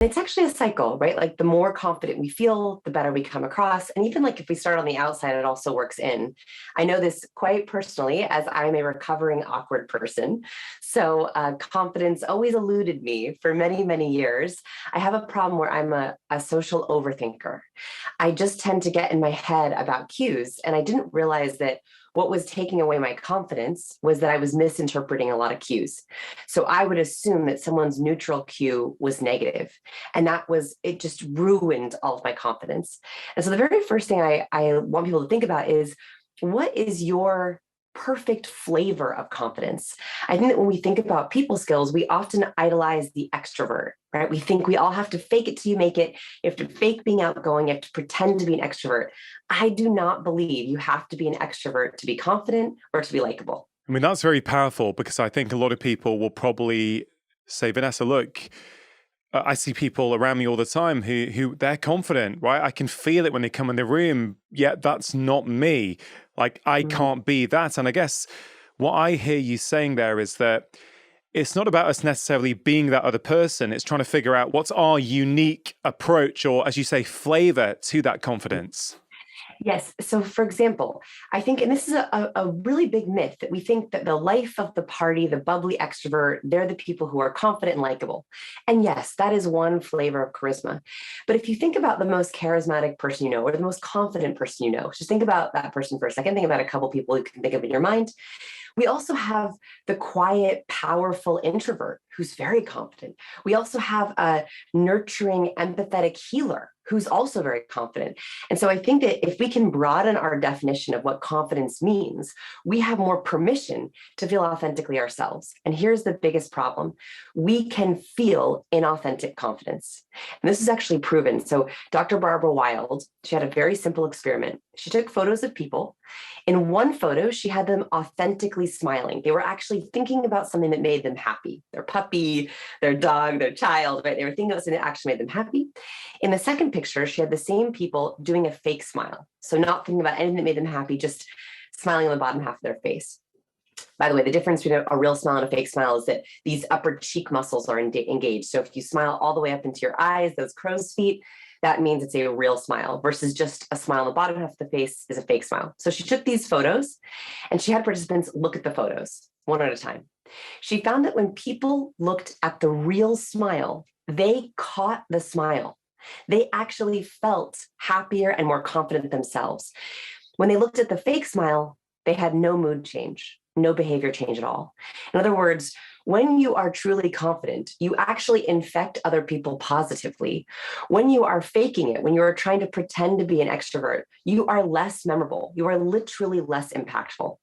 It's actually a cycle, right? Like the more confident we feel, the better we come across. And even like if we start on the outside, it also works in. I know this quite personally as I'm a recovering awkward person. So confidence always eluded me for many, many years. I have a problem where I'm a social overthinker. I just tend to get in my head about cues. And I didn't realize that what was taking away my confidence was that I was misinterpreting a lot of cues. So I would assume that someone's neutral cue was negative. And it just ruined all of my confidence. And so the very first thing I want people to think about is, what is your perfect flavor of confidence? I think that when we think about people skills, we often idolize the extrovert, right? We think we all have to fake it till you make it. You have to fake being outgoing. You have to pretend to be an extrovert. I do not believe you have to be an extrovert to be confident or to be likable. I mean, that's very powerful, because I think a lot of people will probably say, Vanessa, look, I see people around me all the time who they're confident, right? I can feel it when they come in the room, yet that's not me. Like, I can't be that. And I guess what I hear you saying there is that it's not about us necessarily being that other person. It's trying to figure out what's our unique approach, or, as you say, flavor to that confidence. Yes. So, for example, I think, and this is a really big myth, that we think that the life of the party, the bubbly extrovert, they're the people who are confident and likable. And yes, that is one flavor of charisma. But if you think about the most charismatic person you know, or the most confident person you know, just think about that person for a second. Think about a couple people you can think of in your mind. We also have the quiet, powerful introvert who's very confident. We also have a nurturing, empathetic healer who's also very confident. And so I think that if we can broaden our definition of what confidence means, we have more permission to feel authentically ourselves. And here's the biggest problem. We can feel inauthentic confidence. And this is actually proven. So Dr. Barbara Wild, she had a very simple experiment. She took photos of people. In one photo, she had them authentically smiling. They were actually thinking about something that made them happy. Their puppy, their dog, their child, right? They were thinking about something that actually made them happy. In the second picture, she had the same people doing a fake smile. So not thinking about anything that made them happy, just smiling on the bottom half of their face. By the way, the difference between a real smile and a fake smile is that these upper cheek muscles are engaged. So if you smile all the way up into your eyes, those crow's feet, that means it's a real smile, versus just a smile on the bottom half of the face is a fake smile. So she took these photos and she had participants look at the photos one at a time. She found that when people looked at the real smile, they caught the smile. They actually felt happier and more confident themselves. When they looked at the fake smile, they had no mood change, no behavior change at all. In other words, when you are truly confident, you actually infect other people positively. When you are faking it, when you are trying to pretend to be an extrovert, you are less memorable. You are literally less impactful.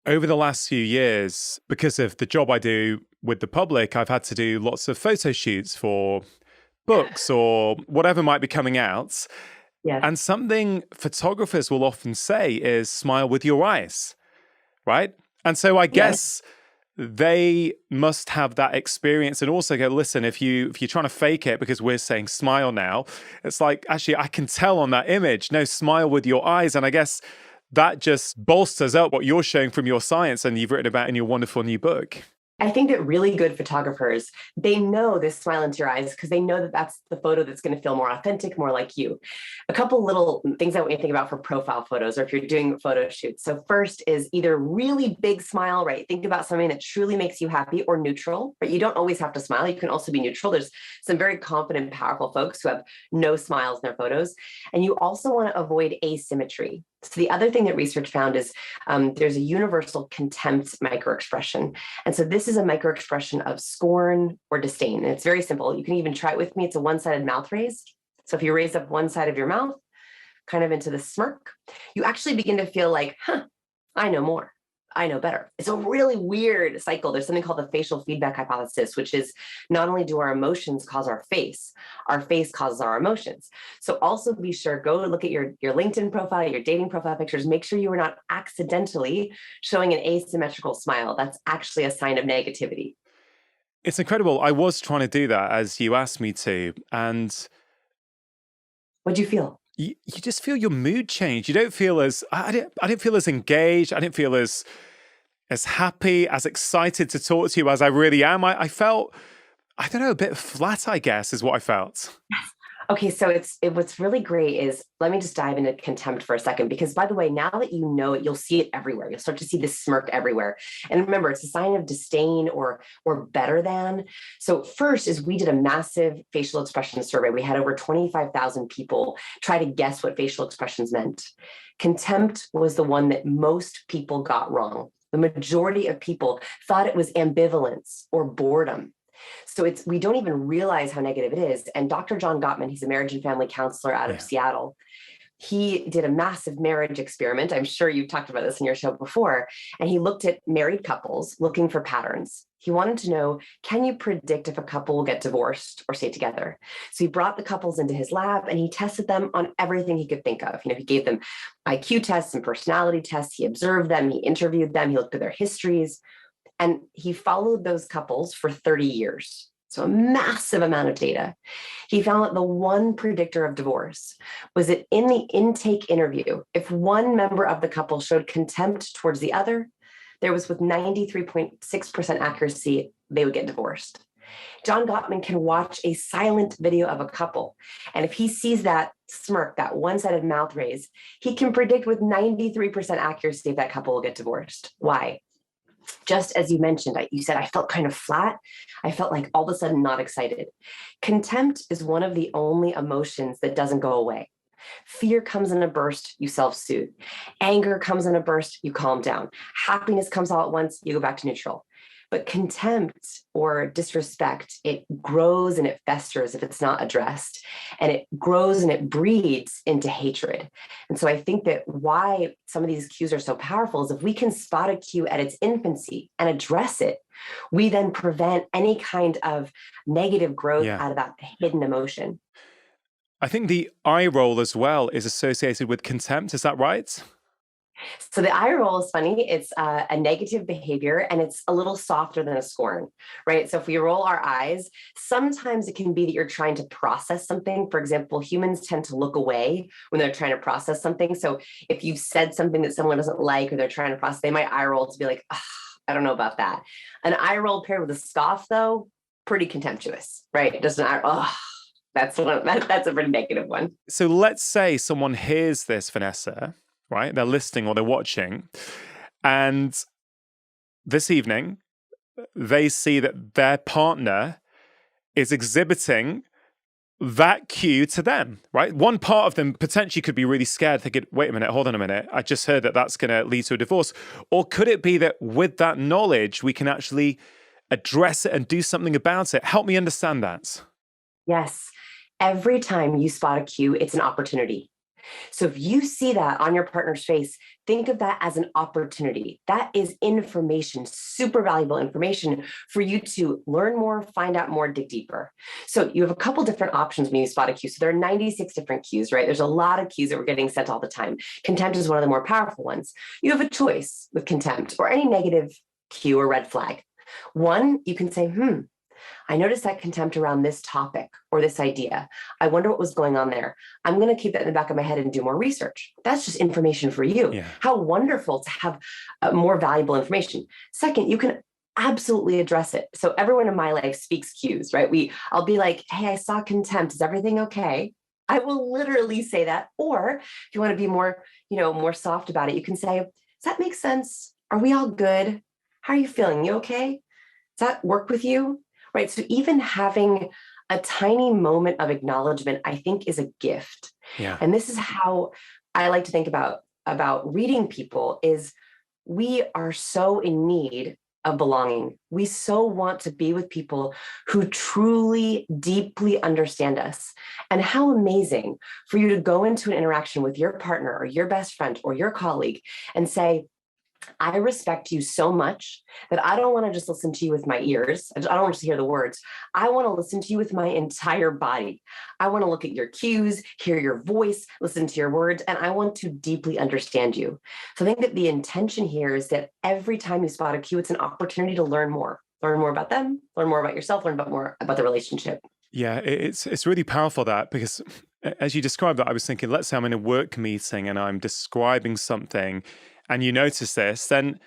Over the last few years, because of the job I do with the public, I've had to do lots of photo shoots for books or whatever might be coming out. Yes. And something photographers will often say is smile with your eyes, right? And so I guess they must have that experience and also go, listen, if you're trying to fake it because we're saying smile now, it's like, actually, I can tell on that image, no, smile with your eyes. And I guess that just bolsters up what you're showing from your science and you've written about in your wonderful new book. I think that really good photographers, they know this smile into your eyes because they know that that's the photo that's going to feel more authentic, more like you. A couple little things I want you to think about for profile photos or if you're doing photo shoots. So first is either really big smile, right? Think about something that truly makes you happy, or neutral, right? You don't always have to smile. You can also be neutral. There's some very confident, powerful folks who have no smiles in their photos. And you also want to avoid asymmetry. So the other thing that research found is there's a universal contempt microexpression. And so this is a microexpression of scorn or disdain. And it's very simple. You can even try it with me. It's a one-sided mouth raise. So if you raise up one side of your mouth, kind of into the smirk, you actually begin to feel like, I know more. I know better. It's a really weird cycle. There's something called the facial feedback hypothesis, which is not only do our emotions cause our face causes our emotions. So also be sure, go look at your LinkedIn profile, your dating profile pictures, make sure you are not accidentally showing an asymmetrical smile. That's actually a sign of negativity. It's incredible. I was trying to do that as you asked me to. And What'd you feel? You just feel your mood change. You don't feel as, I didn't feel as engaged. I didn't feel as happy, as excited to talk to you as I really am. I felt I don't know, a bit flat, I guess, is what I felt. Okay, so what's really great is, let me just dive into contempt for a second, because by the way, now that you know it, you'll see it everywhere. You'll start to see this smirk everywhere. And remember, it's a sign of disdain or better than. So first is, we did a massive facial expression survey. We had over 25,000 people try to guess what facial expressions meant. Contempt was the one that most people got wrong. The majority of people thought it was ambivalence or boredom. So we don't even realize how negative it is. And Dr. John Gottman, he's a marriage and family counselor out of Seattle. He did a massive marriage experiment. I'm sure you've talked about this in your show before. And he looked at married couples looking for patterns. He wanted to know, can you predict if a couple will get divorced or stay together? So he brought the couples into his lab and he tested them on everything he could think of. He gave them IQ tests and personality tests. He observed them. He interviewed them. He looked at their histories. And he followed those couples for 30 years. So a massive amount of data. He found that the one predictor of divorce was that in the intake interview, if one member of the couple showed contempt towards the other, there was, with 93.6% accuracy, they would get divorced. John Gottman can watch a silent video of a couple. And if he sees that smirk, that one-sided mouth raise, he can predict with 93% accuracy if that couple will get divorced. Why? Just as you mentioned, you said, I felt kind of flat. I felt like all of a sudden not excited. Contempt is one of the only emotions that doesn't go away. Fear comes in a burst, you self-soothe. Anger comes in a burst, you calm down. Happiness comes all at once, you go back to neutral. But contempt or disrespect, it grows and it festers if it's not addressed. And it grows and it breeds into hatred. And so I think that why some of these cues are so powerful is, if we can spot a cue at its infancy and address it, we then prevent any kind of negative growth out of that hidden emotion. I think the eye roll as well is associated with contempt. Is that right? So the eye roll is funny. It's a negative behavior, and it's a little softer than a scorn, right? So if we roll our eyes, sometimes it can be that you're trying to process something. For example, humans tend to look away when they're trying to process something. So if you've said something that someone doesn't like, or they're trying to process, they might eye roll to be like, I don't know about that. An eye roll paired with a scoff, though, pretty contemptuous, right? Just an eye, that's a pretty negative one. So let's say someone hears this, Vanessa, right? They're listening or they're watching, and this evening they see that their partner is exhibiting that cue to them, right? One part of them potentially could be really scared, thinking, wait a minute, hold on a minute. I just heard that that's going to lead to a divorce. Or could it be that with that knowledge, we can actually address it and do something about it? Help me understand that. Yes. Every time you spot a cue, it's an opportunity. So if you see that on your partner's face, think of that as an opportunity. That is information, super valuable information for you to learn more, find out more, dig deeper. So you have a couple different options when you spot a cue. So there are 96 different cues, right? There's a lot of cues that we're getting sent all the time. Contempt is one of the more powerful ones. You have a choice with contempt or any negative cue or red flag. One, you can say, I noticed that contempt around this topic or this idea. I wonder what was going on there. I'm going to keep that in the back of my head and do more research. That's just information for you. Yeah. How wonderful to have more valuable information. Second, you can absolutely address it. So everyone in my life speaks cues, right? I'll be like, hey, I saw contempt. Is everything okay? I will literally say that. Or if you want to be more, more soft about it, you can say, does that make sense? Are we all good? How are you feeling? You okay? Does that work with you? Right. So even having a tiny moment of acknowledgement, I think, is a gift. Yeah. And this is how I like to think about reading people is we are so in need of belonging. We so want to be with people who truly, deeply understand us. And how amazing for you to go into an interaction with your partner or your best friend or your colleague and say, I respect you so much that I don't want to just listen to you with my ears. I don't want to hear the words. I want to listen to you with my entire body. I want to look at your cues, hear your voice, listen to your words, and I want to deeply understand you. So I think that the intention here is that every time you spot a cue, it's an opportunity to learn more about them, learn more about yourself, learn more about the relationship. Yeah, it's really powerful that, because as you described that, I was thinking, let's say I'm in a work meeting and I'm describing something and you notice this, then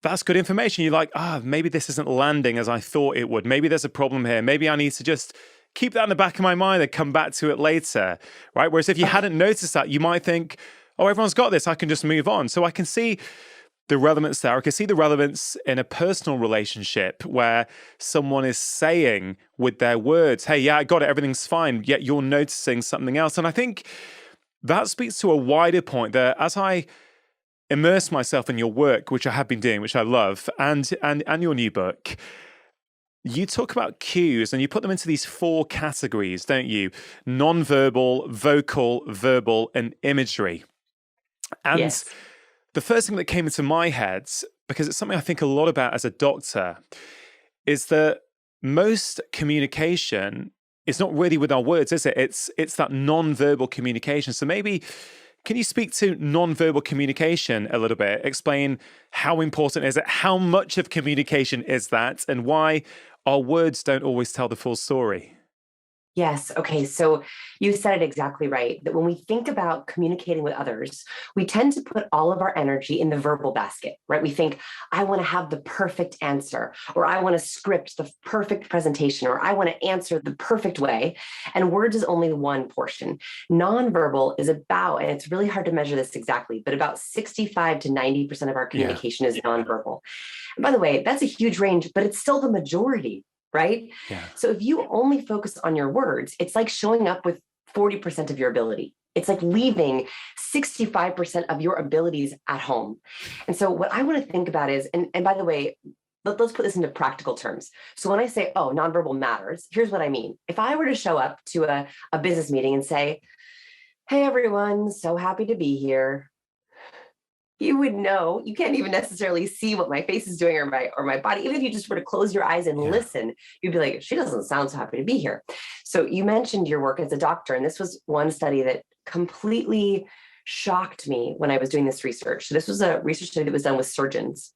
that's good information. You're like, maybe this isn't landing as I thought it would. Maybe there's a problem here. Maybe I need to just keep that in the back of my mind and come back to it later, right? Whereas if you hadn't noticed that, you might think, oh, everyone's got this, I can just move on. So I can see the relevance there. I can see the relevance in a personal relationship where someone is saying with their words, hey, yeah, I got it, everything's fine, yet you're noticing something else. And I think that speaks to a wider point that as I immerse myself in your work, which I have been doing, which I love, and your new book, you talk about cues and you put them into these 4 categories, don't you? Nonverbal, vocal, verbal, and imagery. And Yes. the first thing that came into my head, because it's something I think a lot about as a doctor, is that most communication is not really with our words, is it? It's that non-verbal communication. So maybe, can you speak to non-verbal communication a little bit? Explain how important is it? How much of communication is that? And why our words don't always tell the full story? Yes. Okay. So you said it exactly right, that when we think about communicating with others, we tend to put all of our energy in the verbal basket, right? We think, I want to have the perfect answer, or I want to script the perfect presentation, or I want to answer the perfect way. And words is only one portion. Nonverbal is about, and it's really hard to measure this exactly, but about 65 to 90% of our communication is nonverbal. And by the way, that's a huge range, but it's still the majority, right? Yeah. So if you only focus on your words, it's like showing up with 40% of your ability. It's like leaving 65% of your abilities at home. And so what I want to think about is, and by the way, let's put this into practical terms. So when I say, oh, nonverbal matters, here's what I mean. If I were to show up to a business meeting and say, hey, everyone, so happy to be here, you would know. You can't even necessarily see what my face is doing, or my body. Even if you just were to close your eyes and listen, you'd be like, she doesn't sound so happy to be here. So you mentioned your work as a doctor, and this was one study that completely shocked me when I was doing this research. So this was a research study that was done with surgeons.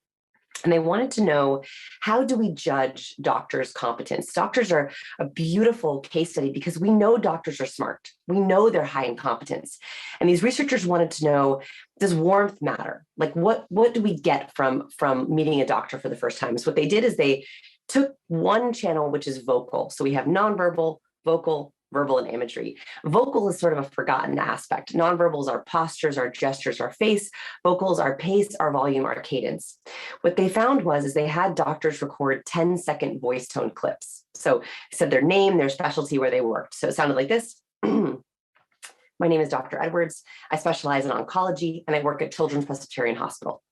And they wanted to know, how do we judge doctors' competence? Doctors are a beautiful case study because we know doctors are smart. We know they're high in competence. And these researchers wanted to know, does warmth matter? Like what do we get from meeting a doctor for the first time? So what they did is they took one channel, which is vocal. So we have nonverbal, vocal, verbal, and imagery. Vocal is sort of a forgotten aspect. Nonverbal is our postures, our gestures, our face. Vocals, our pace, our volume, our cadence. What they found is they had doctors record 10-second voice tone clips. So said their name, their specialty, where they worked. So it sounded like this. My name is Dr. Edwards. I specialize in oncology, and I work at Children's Presbyterian Hospital.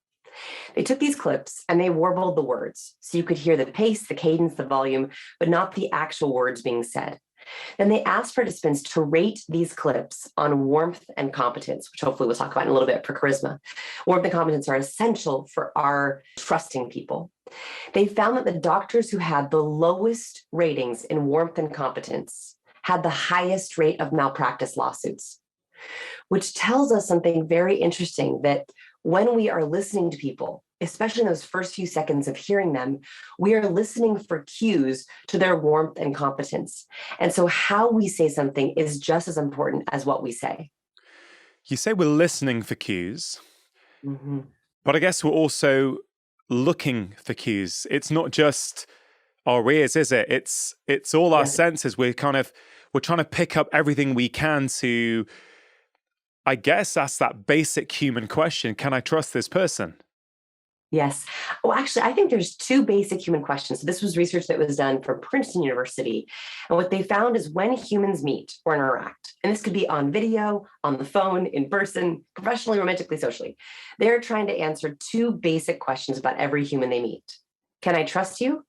They took these clips and they warbled the words. So you could hear the pace, the cadence, the volume, but not the actual words being said. Then they asked participants to rate these clips on warmth and competence, which hopefully we'll talk about in a little bit for charisma. Warmth and competence are essential for our trusting people. They found that the doctors who had the lowest ratings in warmth and competence had the highest rate of malpractice lawsuits, which tells us something very interesting, that when we are listening to people, especially in those first few seconds of hearing them, we are listening for cues to their warmth and competence. And so how we say something is just as important as what we say. You say we're listening for cues, Mm-hmm. but I guess we're also looking for cues. It's not just our ears, is it? It's all our senses. We're trying to pick up everything we can to, I guess, ask that basic human question: can I trust this person? Yes. Well, actually, I think there's 2 basic human questions. So this was research that was done from Princeton University. And what they found is when humans meet or interact, and this could be on video, on the phone, in person, professionally, romantically, socially, they're trying to answer 2 basic questions about every human they meet. Can I trust you?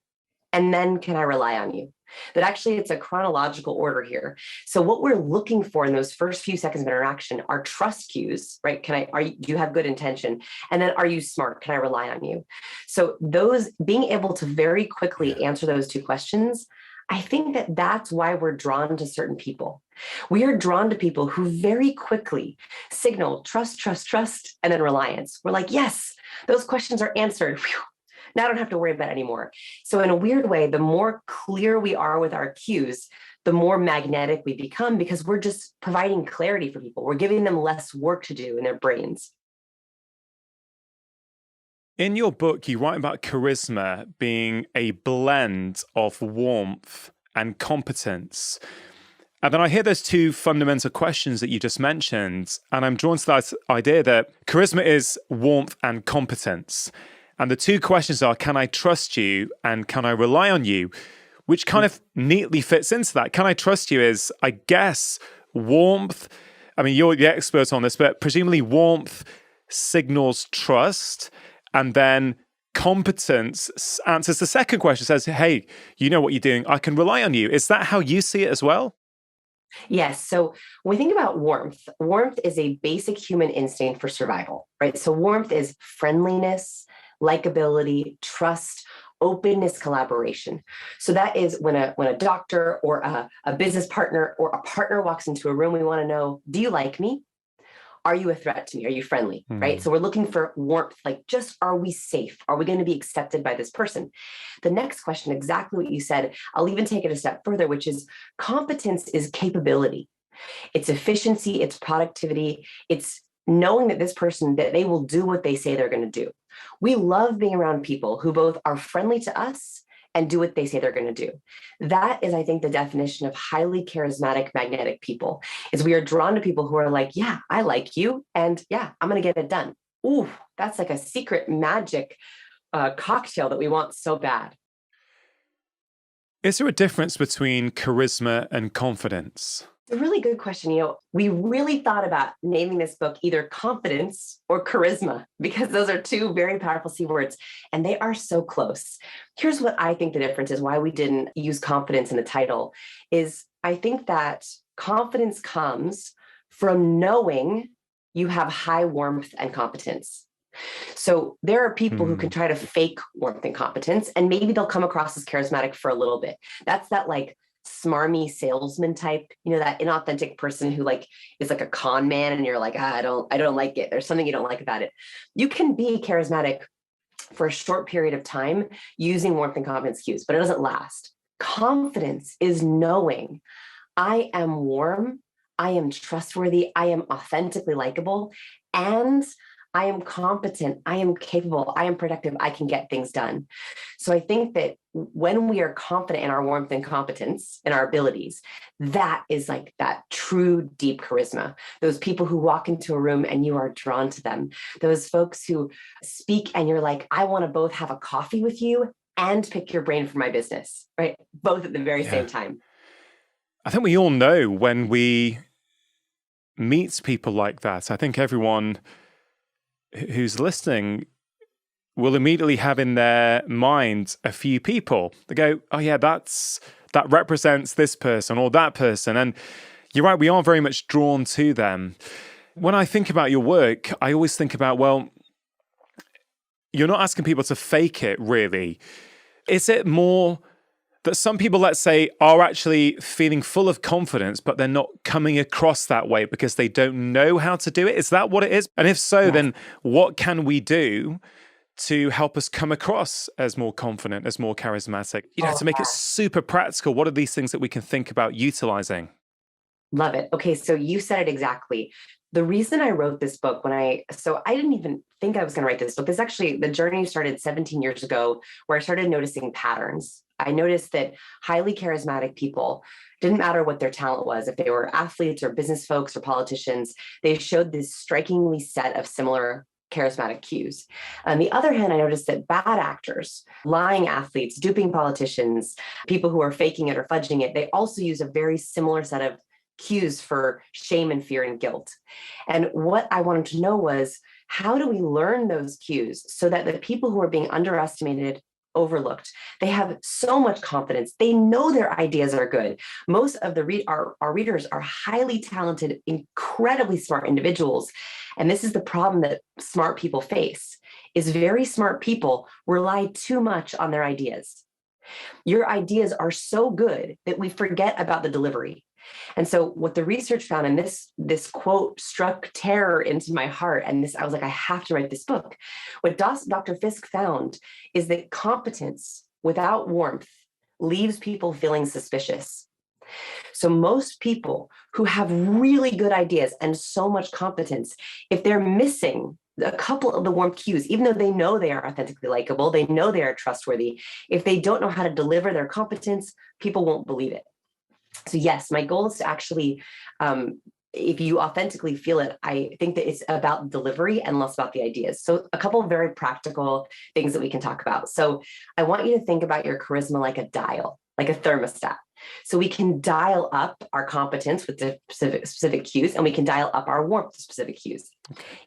And then can I rely on you? That actually it's a chronological order here. So what we're looking for in those first few seconds of interaction are trust cues, right? Do you have good intention? And then, are you smart? Can I rely on you? So those, being able to very quickly answer those 2 questions, I think that that's why we're drawn to certain people. We are drawn to people who very quickly signal trust, trust, trust, and then reliance. We're like, yes, those questions are answered. Whew. Now I don't have to worry about it anymore. So in a weird way, the more clear we are with our cues, the more magnetic we become, because we're just providing clarity for people. We're giving them less work to do in their brains. In your book, you write about charisma being a blend of warmth and competence. And then I hear those two fundamental questions that you just mentioned, and I'm drawn to that idea that charisma is warmth and competence. And the two questions are, can I trust you and can I rely on you? Which kind of neatly fits into that. Can I trust you is, I guess, warmth. I mean, you're the expert on this, but presumably warmth signals trust. And then competence answers the second question, says, hey, you know what you're doing. I can rely on you. Is that how you see it as well? Yes. So when we think about warmth, warmth is a basic human instinct for survival, right? So warmth is friendliness, likability, trust, openness, collaboration. So that is when a doctor or a business partner or a partner walks into a room, we want to know, do you like me? Are you a threat to me? Are you friendly? Right. So we're looking for warmth, like just are we safe? Are we going to be accepted by this person? The next question, exactly what you said, I'll even take it a step further, which is competence is capability. It's efficiency, it's productivity, it's knowing that this person, that they will do what they say they're going to do. We love being around people who both are friendly to us and do what they say they're going to do. That is, I think, the definition of highly charismatic, magnetic people, is we are drawn to people who are like, yeah, I like you. And yeah, I'm going to get it done. Ooh, that's like a secret magic cocktail that we want so bad. Is there a difference between charisma and confidence? It's a really good question. We really thought about naming this book either confidence or charisma, because those are two very powerful C words, and they are so close. Here's what I think the difference is, why we didn't use confidence in the title, is I think that confidence comes from knowing you have high warmth and competence. So there are people who can try to fake warmth and competence, and maybe they'll come across as charismatic for a little bit. That's that like smarmy salesman type, that inauthentic person who like is like a con man, and you're like, I don't like it. There's something you don't like about it. You can be charismatic for a short period of time using warmth and confidence cues, but it doesn't last. Confidence is knowing I am warm, I am trustworthy, I am authentically likable, and I am competent, I am capable, I am productive, I can get things done. So I think that when we are confident in our warmth and competence and our abilities, that is like that true deep charisma. Those people who walk into a room and you are drawn to them. Those folks who speak and you're like, I want to both have a coffee with you and pick your brain for my business, right? Both at the very same time. I think we all know when we meet people like that. I think everyone who's listening will immediately have in their mind a few people. They go, oh yeah, that represents this person or that person. And you're right, we are very much drawn to them. When I think about your work, I always think about, well, you're not asking people to fake it, really. Is it more that some people, let's say, are actually feeling full of confidence, but they're not coming across that way because they don't know how to do it? Is that what it is? And if so, then what can we do to help us come across as more confident, as more charismatic? To make it super practical, what are these things that we can think about utilizing? Love it. Okay, so you said it exactly. The reason I wrote this book I didn't even think I was going to write this book. This actually, the journey started 17 years ago, where I started noticing patterns. I noticed that highly charismatic people, didn't matter what their talent was, if they were athletes or business folks or politicians, they showed this strikingly set of similar charismatic cues. On the other hand, I noticed that bad actors, lying athletes, duping politicians, people who are faking it or fudging it, they also use a very similar set of cues for shame and fear and guilt. And what I wanted to know was, how do we learn those cues so that the people who are being underestimated, overlooked, they have so much confidence, they know their ideas are good. Most of our readers are highly talented, incredibly smart individuals. And this is the problem that smart people face, is very smart people rely too much on their ideas. Your ideas are so good that we forget about the delivery. And so what the research found, and this quote struck terror into my heart, and I was like, I have to write this book. What Dr. Fisk found is that competence without warmth leaves people feeling suspicious. So most people who have really good ideas and so much competence, if they're missing a couple of the warmth cues, even though they know they are authentically likable, they know they are trustworthy. If they don't know how to deliver their competence, people won't believe it. So yes, my goal is to actually, if you authentically feel it, I think that it's about delivery and less about the ideas. So a couple of very practical things that we can talk about. So I want you to think about your charisma like a dial, like a thermostat. So we can dial up our competence with the specific cues, and we can dial up our warmth with specific cues.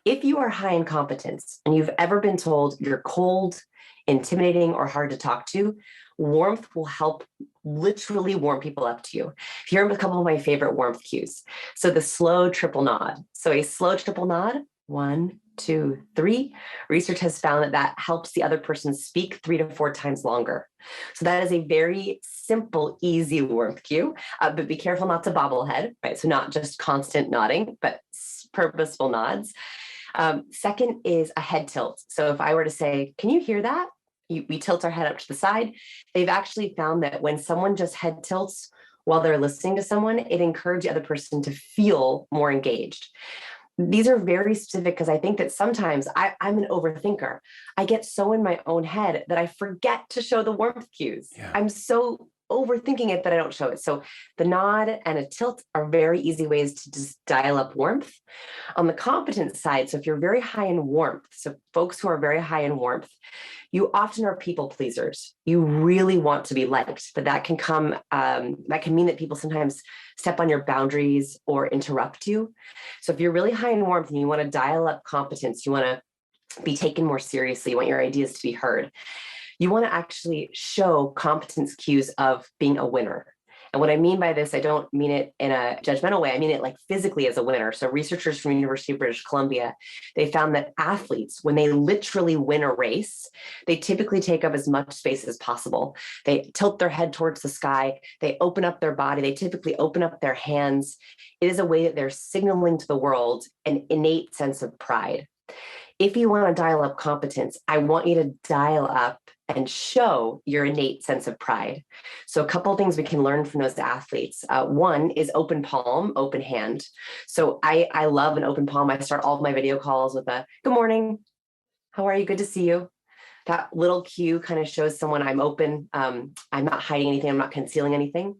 If you are high in competence and you've ever been told you're cold, intimidating, or hard to talk to, warmth will help literally warm people up to you. Here are a couple of my favorite warmth cues. So the slow triple nod. So a slow triple nod, 1, 2, 3. Research has found that that helps the other person speak 3 to 4 times longer. So that is a very simple, easy warmth cue, but be careful not to bobblehead, right? So not just constant nodding, but purposeful nods. Second is a head tilt. So if I were to say, can you hear that? We tilt our head up to the side. They've actually found that when someone just head tilts while they're listening to someone, it encourages the other person to feel more engaged. These are very specific because I think that sometimes I'm an overthinker. I get so in my own head that I forget to show the warmth cues. Yeah. I'm so overthinking it that I don't show it. So the nod and a tilt are very easy ways to just dial up warmth. On the competence side, so if you're very high in warmth, so folks who are very high in warmth, you often are people pleasers. You really want to be liked, but that can come, that can mean that people sometimes step on your boundaries or interrupt you. So if you're really high in warmth and you want to dial up competence, you want to be taken more seriously, you want your ideas to be heard, you want to actually show competence cues of being a winner. And what I mean by this, I don't mean it in a judgmental way. I mean it like physically as a winner. So researchers from University of British Columbia, they found that athletes, when they literally win a race, they typically take up as much space as possible. They tilt their head towards the sky. They open up their body. They typically open up their hands. It is a way that they're signaling to the world an innate sense of pride. If you want to dial up competence, I want you to dial up and show your innate sense of pride. So a couple of things we can learn from those athletes. One is open palm, open hand. So I love an open palm. I start all of my video calls with a, good morning, how are you, good to see you. That little cue kind of shows someone I'm open. I'm not hiding anything. I'm not concealing anything.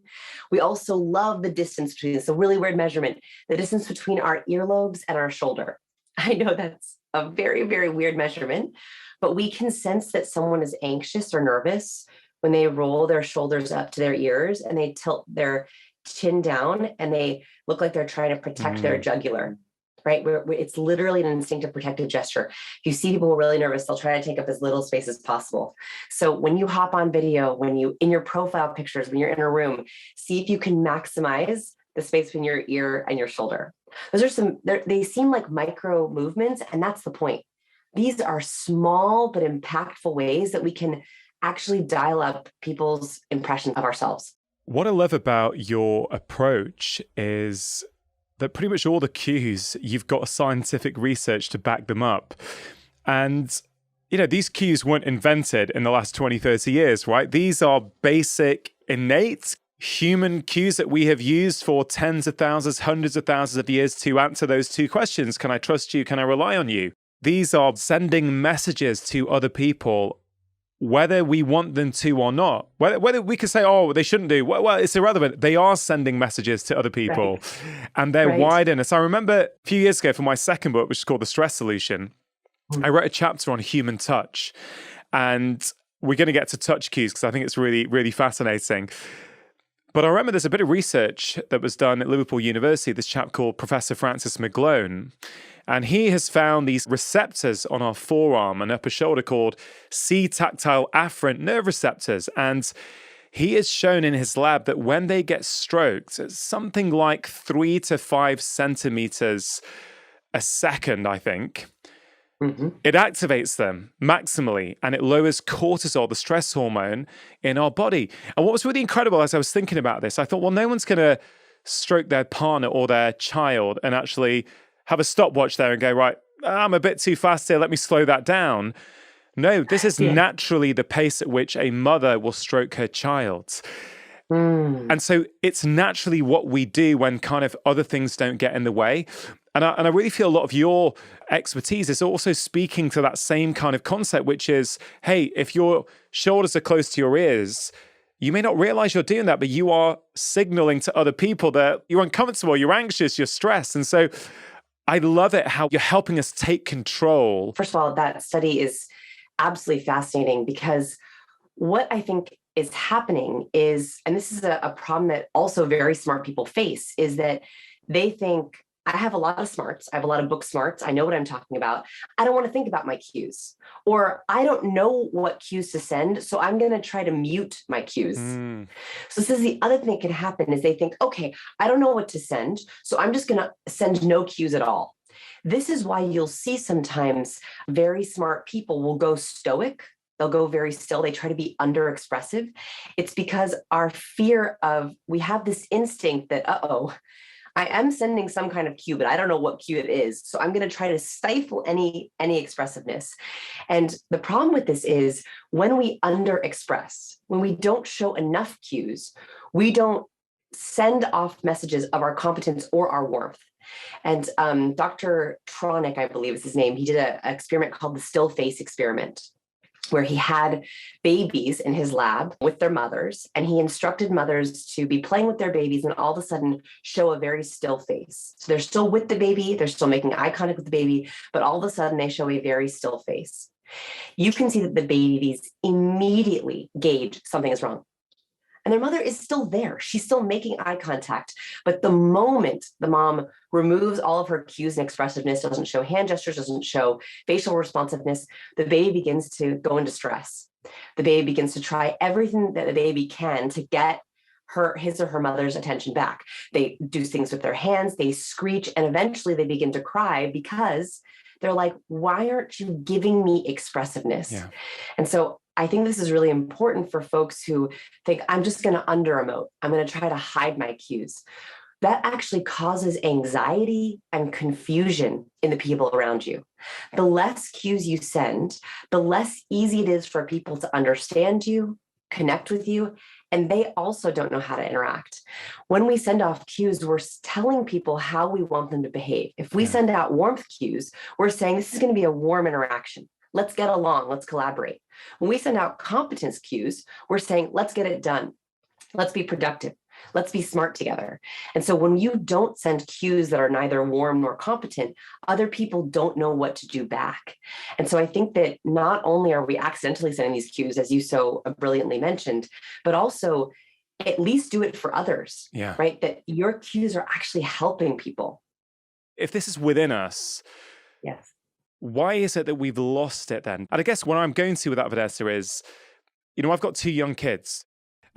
We also love the distance between, it's a really weird measurement, the distance between our earlobes and our shoulder. I know that's a very, very weird measurement, but we can sense that someone is anxious or nervous when they roll their shoulders up to their ears and they tilt their chin down and they look like they're trying to protect their jugular, right? It's literally an instinctive protective gesture. If you see people who are really nervous, they'll try to take up as little space as possible. So when you hop on video, when you, in your profile pictures, when you're in a room, see if you can maximize the space between your ear and your shoulder. Those are some, they seem like micro movements, and that's the point. These are small but impactful ways that we can actually dial up people's impression of ourselves. What I love about your approach is that pretty much all the cues, you've got scientific research to back them up. And, you know, these cues weren't invented in the last 20, 30 years, right? These are basic, innate human cues that we have used for tens of thousands, hundreds of thousands of years to answer those two questions. Can I trust you? Can I rely on you? These are sending messages to other people, whether we want them to or not. Whether we could say, oh, they shouldn't do. Well, it's irrelevant. They are sending messages to other people, right, and they're wide in us. I remember a few years ago for my second book, which is called The Stress Solution, I wrote a chapter on human touch. And we're going to get to touch cues because I think it's really, really fascinating. But I remember there's a bit of research that was done at Liverpool University, this chap called Professor Francis McGlone. And he has found these receptors on our forearm and upper shoulder called C-tactile afferent nerve receptors. And he has shown in his lab that when they get stroked, it's something like 3 to 5 centimeters a second, I think. It activates them maximally and it lowers cortisol, the stress hormone in our body. And what was really incredible as I was thinking about this, I thought, well, no one's going to stroke their partner or their child and actually have a stopwatch there and go, right, I'm a bit too fast here, let me slow that down. No, this is naturally the pace at which a mother will stroke her child. And so it's naturally what we do when kind of other things don't get in the way. And I really feel a lot of your expertise is also speaking to that same kind of concept, which is, hey, if your shoulders are close to your ears, you may not realize you're doing that, but you are signaling to other people that you're uncomfortable, you're anxious, you're stressed. And so I love it how you're helping us take control. First of all, that study is absolutely fascinating because what I think is happening is, and this is a problem that also very smart people face, is that they think, I have a lot of smarts. I have a lot of book smarts. I know what I'm talking about. I don't want to think about my cues, or I don't know what cues to send, so I'm going to try to mute my cues. So this is the other thing that can happen is they think, okay, I don't know what to send, so I'm just going to send no cues at all. This is why you'll see sometimes very smart people will go stoic. They'll go very still. They try to be underexpressive. It's because our fear of, we have this instinct that, I am sending some kind of cue, but I don't know what cue it is. So I'm going to try to stifle any expressiveness. And the problem with this is when we underexpress, when we don't show enough cues, we don't send off messages of our competence or our warmth. And Dr. Tronick, I believe is his name, he did an experiment called the still face experiment, where he had babies in his lab with their mothers, and he instructed mothers to be playing with their babies and all of a sudden show a very still face. So they're still with the baby, they're still making eye contact with the baby, but all of a sudden they show a very still face. You can see that the babies immediately gauge something is wrong. And their mother is still there. She's still making eye contact. But the moment the mom removes all of her cues and expressiveness, doesn't show hand gestures, doesn't show facial responsiveness, the baby begins to go into stress. The baby begins to try everything that the baby can to get his or her mother's attention back. They do things with their hands, they screech, and eventually they begin to cry because they're like, why aren't you giving me expressiveness? Yeah. And so I think this is really important for folks who think, I'm just going to under-emote. I'm going to try to hide my cues. That actually causes anxiety and confusion in the people around you. The less cues you send, the less easy it is for people to understand you, connect with you, and they also don't know how to interact. When we send off cues, we're telling people how we want them to behave. If we send out warmth cues, we're saying this is going to be a warm interaction. Let's get along, let's collaborate. When we send out competence cues, we're saying, let's get it done. Let's be productive. Let's be smart together. And so when you don't send cues that are neither warm nor competent, other people don't know what to do back. And so I think that not only are we accidentally sending these cues, as you so brilliantly mentioned, but also at least do it for others, right? That your cues are actually helping people. If this is within us, yes. Why is it that we've lost it then? And I guess what I'm going to with that, Vanessa, is, I've got 2 young kids.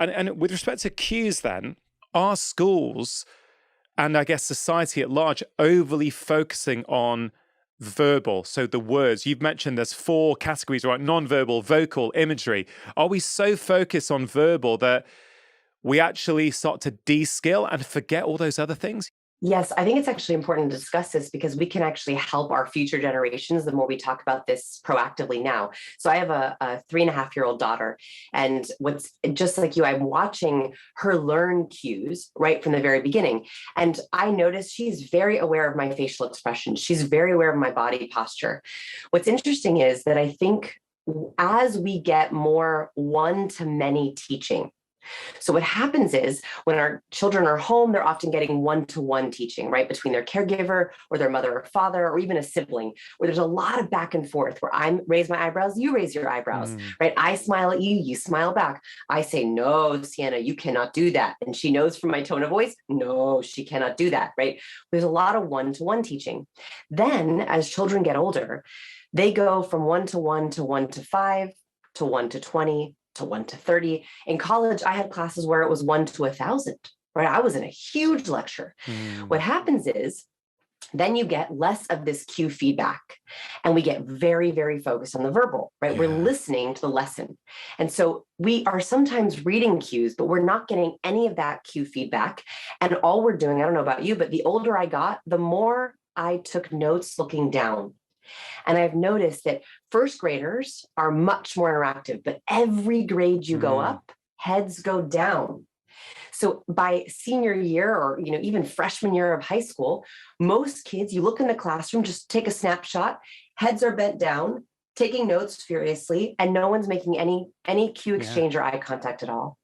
And with respect to cues then, are schools and I guess society at large overly focusing on verbal? So the words, you've mentioned there's 4 categories, right? Nonverbal, vocal, imagery. Are we so focused on verbal that we actually start to de-skill and forget all those other things? Yes, I think it's actually important to discuss this because we can actually help our future generations the more we talk about this proactively now. So I have a 3.5-year-old daughter, and what's just like you, I'm watching her learn cues right from the very beginning. And I notice she's very aware of my facial expression. She's very aware of my body posture. What's interesting is that I think as we get more one-to-many teaching, so what happens is when our children are home, they're often getting one-to-one teaching, right? Between their caregiver or their mother or father, or even a sibling, where there's a lot of back and forth where I raise my eyebrows, you raise your eyebrows, right? I smile at you, you smile back. I say, no, Sienna, you cannot do that. And she knows from my tone of voice, no, she cannot do that, right? There's a lot of one-to-one teaching. Then as children get older, they go from one-to-one to 1-to-5 to 1-to-20 to 1-to-30. In college, I had classes where it was 1-to-1,000, right? I was in a huge lecture. What happens is then you get less of this cue feedback and we get very, very focused on the verbal, right? We're listening to the lesson. And so we are sometimes reading cues, but we're not getting any of that cue feedback. And all we're doing, I don't know about you, but the older I got, the more I took notes looking down. And I've noticed that first graders are much more interactive, but every grade you go up, heads go down. So by senior year or even freshman year of high school, most kids, you look in the classroom, just take a snapshot, heads are bent down, taking notes furiously, and no one's making any cue exchange or eye contact at all.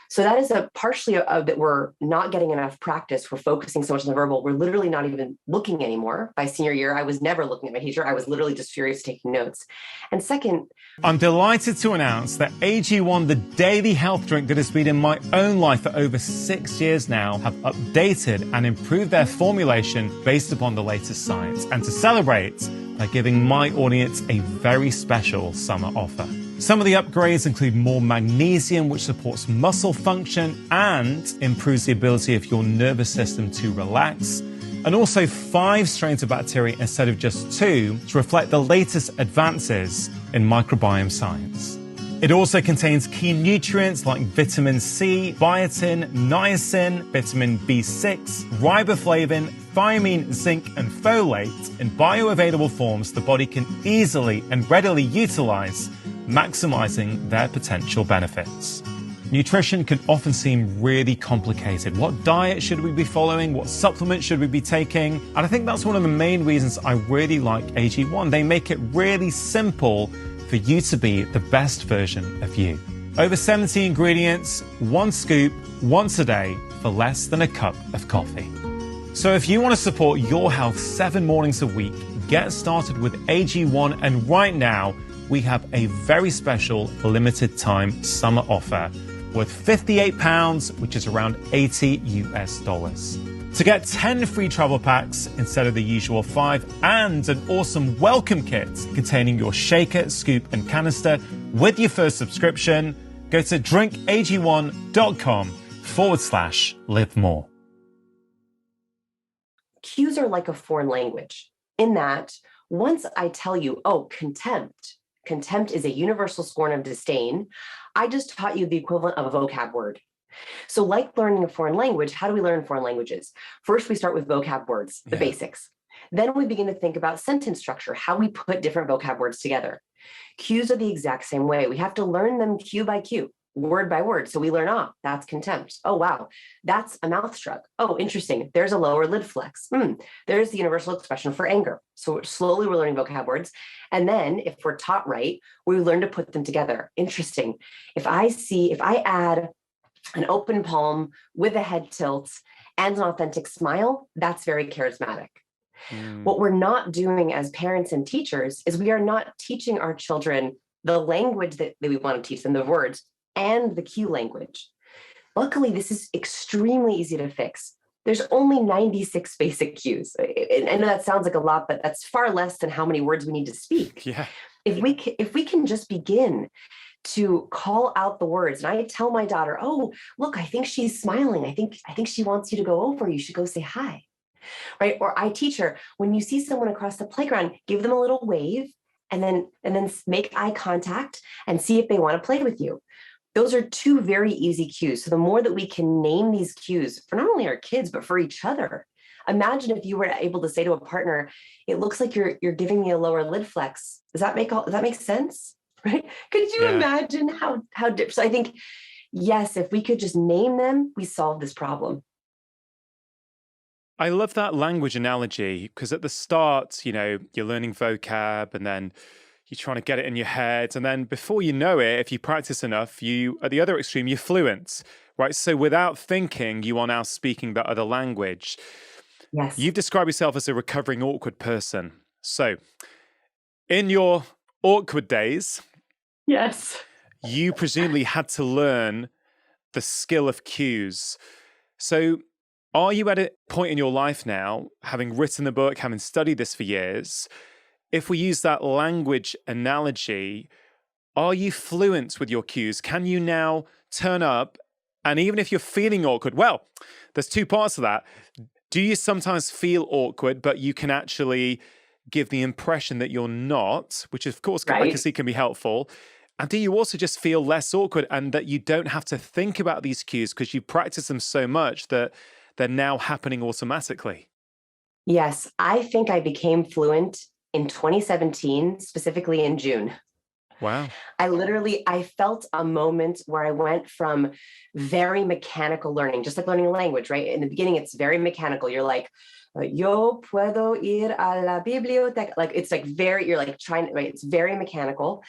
So that is partially that we're not getting enough practice. We're focusing so much on the verbal. We're literally not even looking anymore. By senior year, I was never looking at my teacher. I was literally just furious taking notes. And second, I'm delighted to announce that AG1, the daily health drink that has been in my own life for over 6 years now, have updated and improved their formulation based upon the latest science. And to celebrate, they're giving my audience a very special summer offer. Some of the upgrades include more magnesium, which supports muscle function and improves the ability of your nervous system to relax, and also 5 strains of bacteria instead of just 2 to reflect the latest advances in microbiome science. It also contains key nutrients like vitamin C, biotin, niacin, vitamin B6, riboflavin, thiamine, zinc, and folate in bioavailable forms the body can easily and readily utilize, maximizing their potential benefits. Nutrition can often seem really complicated. What diet should we be following? What supplements should we be taking? And I think that's one of the main reasons I really like AG1. They make it really simple for you to be the best version of you. Over 70 ingredients, 1 scoop, once a day for less than a cup of coffee. So if you want to support your health 7 mornings a week, get started with AG1, and right now, we have a very special limited time summer offer worth £58, which is around $80 US. To get 10 free travel packs instead of the usual 5 and an awesome welcome kit containing your shaker, scoop and canister with your first subscription, go to drinkag1.com/live more. Cues are like a foreign language in that once I tell you, oh, contempt is a universal scorn of disdain, I just taught you the equivalent of a vocab word. So like learning a foreign language, how do we learn foreign languages? First, we start with vocab words, the basics. Then we begin to think about sentence structure, how we put different vocab words together. Cues are the exact same way. We have to learn them cue by cue, word by word. So we learn, that's contempt. Oh, wow, that's a mouth shrug. Oh, interesting. There's a lower lid flex. There's the universal expression for anger. So slowly we're learning vocab words. And then if we're taught right, we learn to put them together. Interesting. If I add an open palm with a head tilt and an authentic smile, that's very charismatic. What we're not doing as parents and teachers is we are not teaching our children the language that we want to teach them, the words, and the cue language. Luckily, this is extremely easy to fix. There's only 96 basic cues. I know that sounds like a lot, but that's far less than how many words we need to speak. Yeah. If we can just begin to call out the words, and I tell my daughter, oh, look, I think she's smiling. I think she wants you to go over. You should go say hi, right? Or I teach her, when you see someone across the playground, give them a little wave and then make eye contact and see if they want to play with you. Those are 2 very easy cues. So the more that we can name these cues for not only our kids, but for each other. Imagine if you were able to say to a partner, it looks like you're giving me a lower lid flex. Does that make sense? Right? Could you imagine how so I think, yes, if we could just name them, we solve this problem. I love that language analogy because at the start, you're learning vocab and then you're trying to get it in your head. And then before you know it, if you practice enough, at the other extreme, you're fluent, right? So without thinking, you are now speaking that other language. Yes. You've described yourself as a recovering awkward person. So in your awkward days, yes, you presumably had to learn the skill of cues. So are you at a point in your life now, having written the book, having studied this for years, if we use that language analogy, are you fluent with your cues? Can you now turn up, and even if you're feeling awkward, well, there's 2 parts to that. Do you sometimes feel awkward, but you can actually give the impression that you're not, which of course I can see can be helpful. And do you also just feel less awkward and that you don't have to think about these cues because you practice them so much that they're now happening automatically? Yes, I think I became fluent in 2017, specifically in June. Wow. I felt a moment where I went from very mechanical learning, just like learning a language, right? In the beginning, it's very mechanical. You're like, yo puedo ir a la biblioteca. Like, it's like you're like trying, right? It's very mechanical.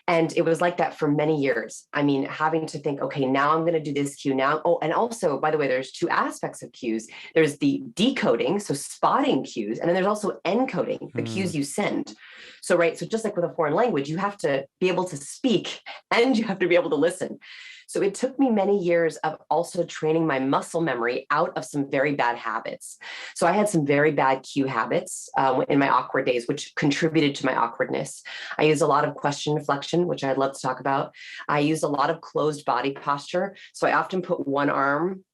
And it was like that for many years. I mean, having to think, okay, now I'm going to do this cue now. Oh, and also, by the way, there's two aspects of cues. There's the decoding, so spotting cues, and then there's also encoding, the cues you send. So, right, so just like with a foreign language, you have to be able to speak and you have to be able to listen. So it took me many years of also training my muscle memory out of some very bad habits. So I had some very bad cue habits in my awkward days, which contributed to my awkwardness. I used a lot of question deflection, which I'd love to talk about. I used a lot of closed body posture. So I often put one arm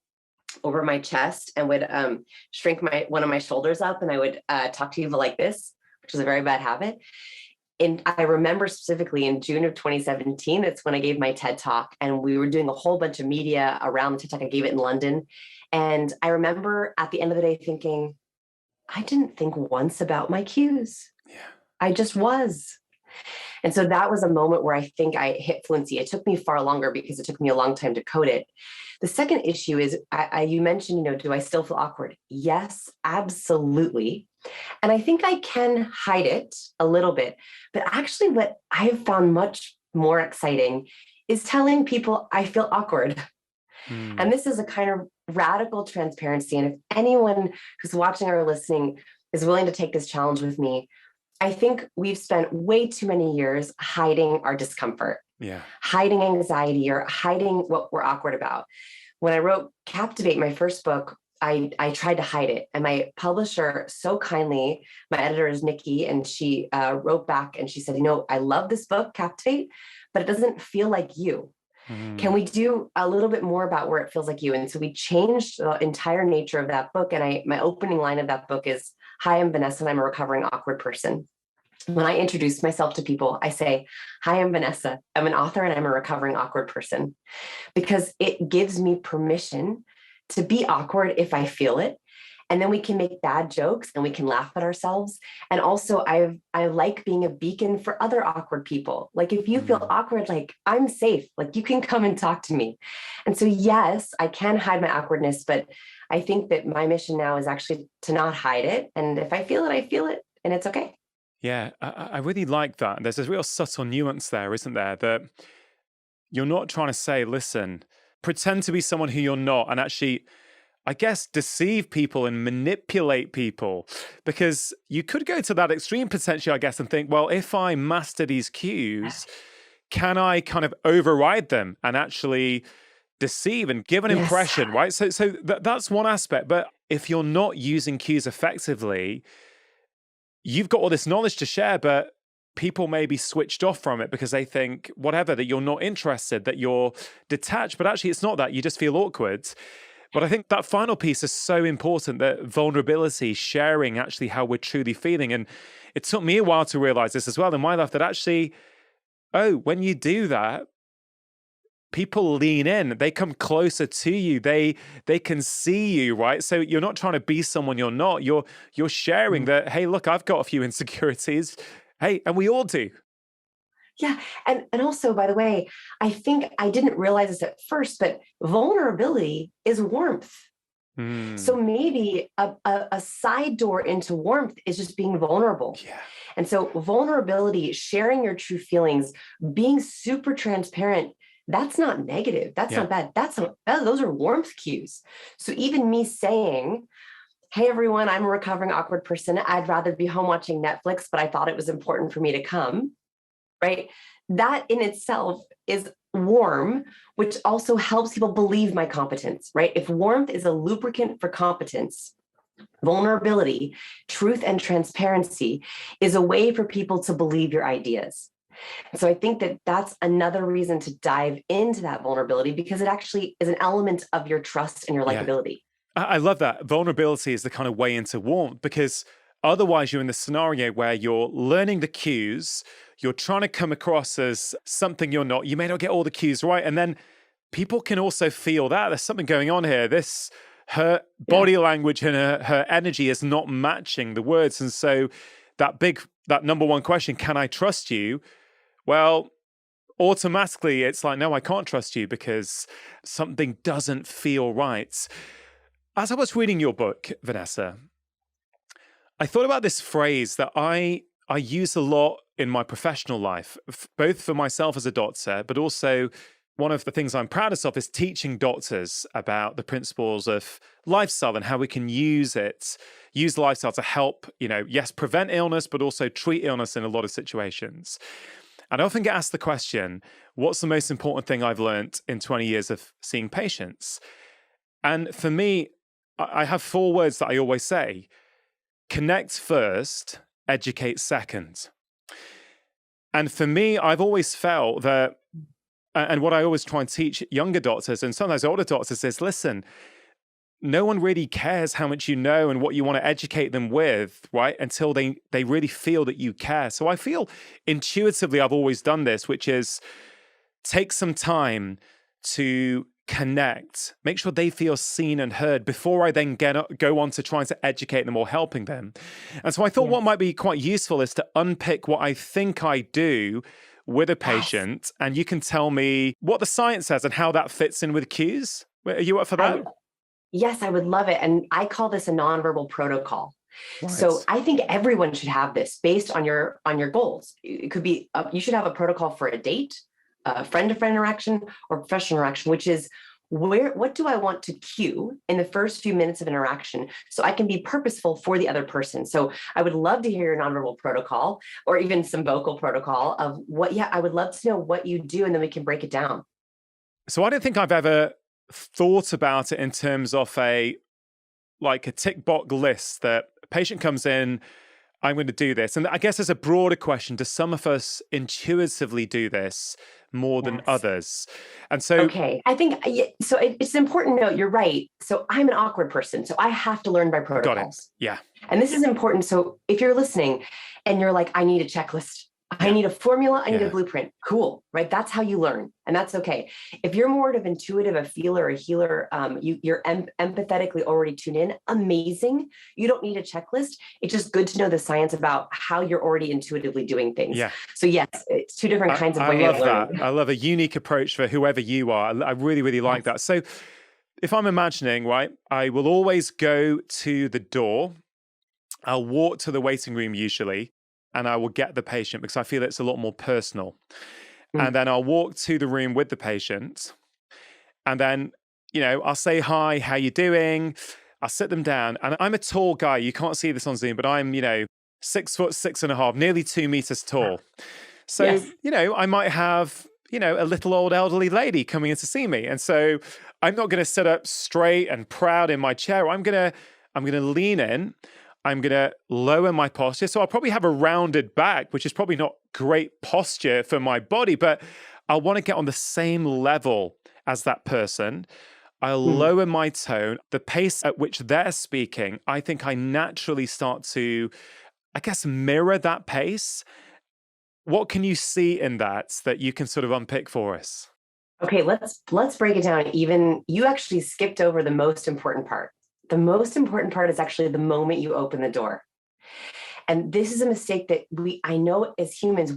over my chest and would shrink one of my shoulders up, and I would talk to you like this, which is a very bad habit. And I remember specifically in June of 2017, that's when I gave my TED Talk, and we were doing a whole bunch of media around the TED Talk. I gave it in London. And I remember at the end of the day thinking, I didn't think once about my cues. Yeah. I just was. And so that was a moment where I think I hit fluency. It took me far longer because it took me a long time to code it. The second issue is you mentioned, do I still feel awkward? Yes, absolutely. And I think I can hide it a little bit. But actually, what I've found much more exciting is telling people I feel awkward. And this is a kind of radical transparency. And if anyone who's watching or listening is willing to take this challenge with me, I think we've spent way too many years hiding our discomfort, hiding anxiety, or hiding what we're awkward about. When I wrote Captivate, my first book, I tried to hide it. And my publisher so kindly, my editor is Nikki, and she wrote back and she said, I love this book, Captivate, but it doesn't feel like you. Can we do a little bit more about where it feels like you? And so we changed the entire nature of that book. And my opening line of that book is, hi, I'm Vanessa, and I'm a recovering awkward person. When I introduce myself to people, I say, hi, I'm Vanessa. I'm an author and I'm a recovering awkward person, because it gives me permission to be awkward if I feel it. And then we can make bad jokes and we can laugh at ourselves. And also I like being a beacon for other awkward people. Like, if you feel awkward, like, I'm safe, like, you can come and talk to me. And so, yes, I can hide my awkwardness, but I think that my mission now is actually to not hide it. And if I feel it, I feel it, and it's okay. Yeah, I really like that. There's a real subtle nuance there, isn't there? That you're not trying to say, listen, pretend to be someone who you're not, and actually, I guess, deceive people and manipulate people. Because you could go to that extreme potentially, I guess, and think, well, if I master these cues, can I kind of override them and actually deceive and give an impression, right? So that's one aspect. But if you're not using cues effectively, you've got all this knowledge to share, but people may be switched off from it because they think whatever, that you're not interested, that you're detached. But actually, it's not that. You just feel awkward. But I think that final piece is so important, that vulnerability, sharing actually how we're truly feeling. And it took me a while to realize this as well in my life, that actually, when you do that, people lean in, they come closer to you, they can see you, right? So you're not trying to be someone you're not, you're sharing that, hey, look, I've got a few insecurities. Hey, and we all do. Yeah. And also, by the way, I think I didn't realize this at first, but vulnerability is warmth. So maybe a side door into warmth is just being vulnerable. Yeah. And so vulnerability, sharing your true feelings, being super transparent, that's not negative. That's not bad. Those are warmth cues. So even me saying, hey, everyone, I'm a recovering awkward person. I'd rather be home watching Netflix, but I thought it was important for me to come. Right? That in itself is warm, which also helps people believe my competence, right? If warmth is a lubricant for competence, vulnerability, truth, and transparency is a way for people to believe your ideas. So I think that that's another reason to dive into that vulnerability, because it actually is an element of your trust and your likability. I love that. Vulnerability is the kind of way into warmth, because otherwise you're in the scenario where you're learning the cues, you're trying to come across as something you're not, you may not get all the cues right, and then people can also feel that there's something going on here. Her body language and her energy is not matching the words. And so that number one question, can I trust you? Well, automatically it's like, no, I can't trust you because something doesn't feel right. As I was reading your book, Vanessa, I thought about this phrase that I use a lot in my professional life, both for myself as a doctor, but also one of the things I'm proudest of is teaching doctors about the principles of lifestyle and how we can use lifestyle to help, yes, prevent illness, but also treat illness in a lot of situations. And I often get asked the question, what's the most important thing I've learned in 20 years of seeing patients? And for me, I have 4 words that I always say: connect first, educate second. And for me, I've always felt that, and what I always try and teach younger doctors and sometimes older doctors is, listen, no one really cares how much you know and what you want to educate them with, right? Until they really feel that you care. So I feel intuitively I've always done this, which is take some time to connect, make sure they feel seen and heard before I then go on to trying to educate them or helping them. And so I thought what might be quite useful is to unpick what I think I do with a patient, and you can tell me what the science says and how that fits in with cues. Are you up for that? Yes, I would love it. And I call this a nonverbal protocol. Right. So I think everyone should have this based on your goals. It could be, you should have a protocol for a date, a friend-to-friend interaction, or professional interaction, which is what do I want to cue in the first few minutes of interaction so I can be purposeful for the other person. So I would love to hear your nonverbal protocol or even some vocal protocol of I would love to know what you do, and then we can break it down. So I don't think I've ever thought about it in terms of a tick box list that a patient comes in, I'm going to do this. And I guess there's a broader question. Do some of us intuitively do this more than others? And so, okay, I think so. It's an important note. You're right. So I'm an awkward person, so I have to learn by protocols. Got it. Yeah. And this is important. So if you're listening and you're like, I need a checklist, I need a formula, I need a blueprint. Cool, right? That's how you learn, and that's okay. If you're more of intuitive, a feeler, a healer, you're empathetically already tuned in. Amazing. You don't need a checklist. It's just good to know the science about how you're already intuitively doing things. Yeah. So yes, it's 2 different kinds of ways of learning. I love a unique approach for whoever you are. I really, really like that. So if I'm imagining, right, I will always go to the door. I'll walk to the waiting room usually, and I will get the patient because I feel it's a lot more personal. And then I'll walk to the room with the patient, and then, I'll say, hi, how you doing? I'll sit them down, and I'm a tall guy. You can't see this on Zoom, but I'm, 6 foot 6.5, nearly 2 meters tall. So, I might have, a little old elderly lady coming in to see me. And so I'm not going to sit up straight and proud in my chair. I'm going to lean in. I'm going to lower my posture. So I'll probably have a rounded back, which is probably not great posture for my body, but I want to get on the same level as that person. I'll lower my tone. The pace at which they're speaking, I think I naturally start to, mirror that pace. What can you see in that you can sort of unpick for us? Okay, let's break it down. Even you actually skipped over the most important part. The most important part is actually the moment you open the door. And this is a mistake that I know as humans,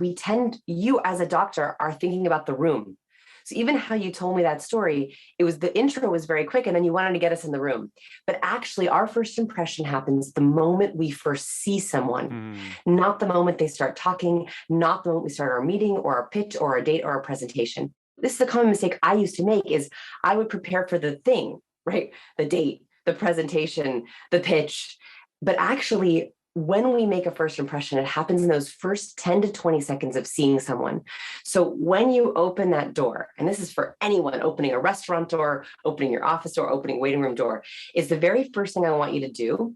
you as a doctor are thinking about the room. So even how you told me that story, the intro was very quick and then you wanted to get us in the room. But actually our first impression happens the moment we first see someone, not the moment they start talking, not the moment we start our meeting or our pitch or a date or a presentation. This is a common mistake I used to make is I would prepare for the thing, right? The date, the presentation, the pitch. But actually, when we make a first impression, it happens in those first 10 to 20 seconds of seeing someone. So when you open that door, and this is for anyone opening a restaurant door, opening your office door, opening waiting room door, is the very first thing I want you to do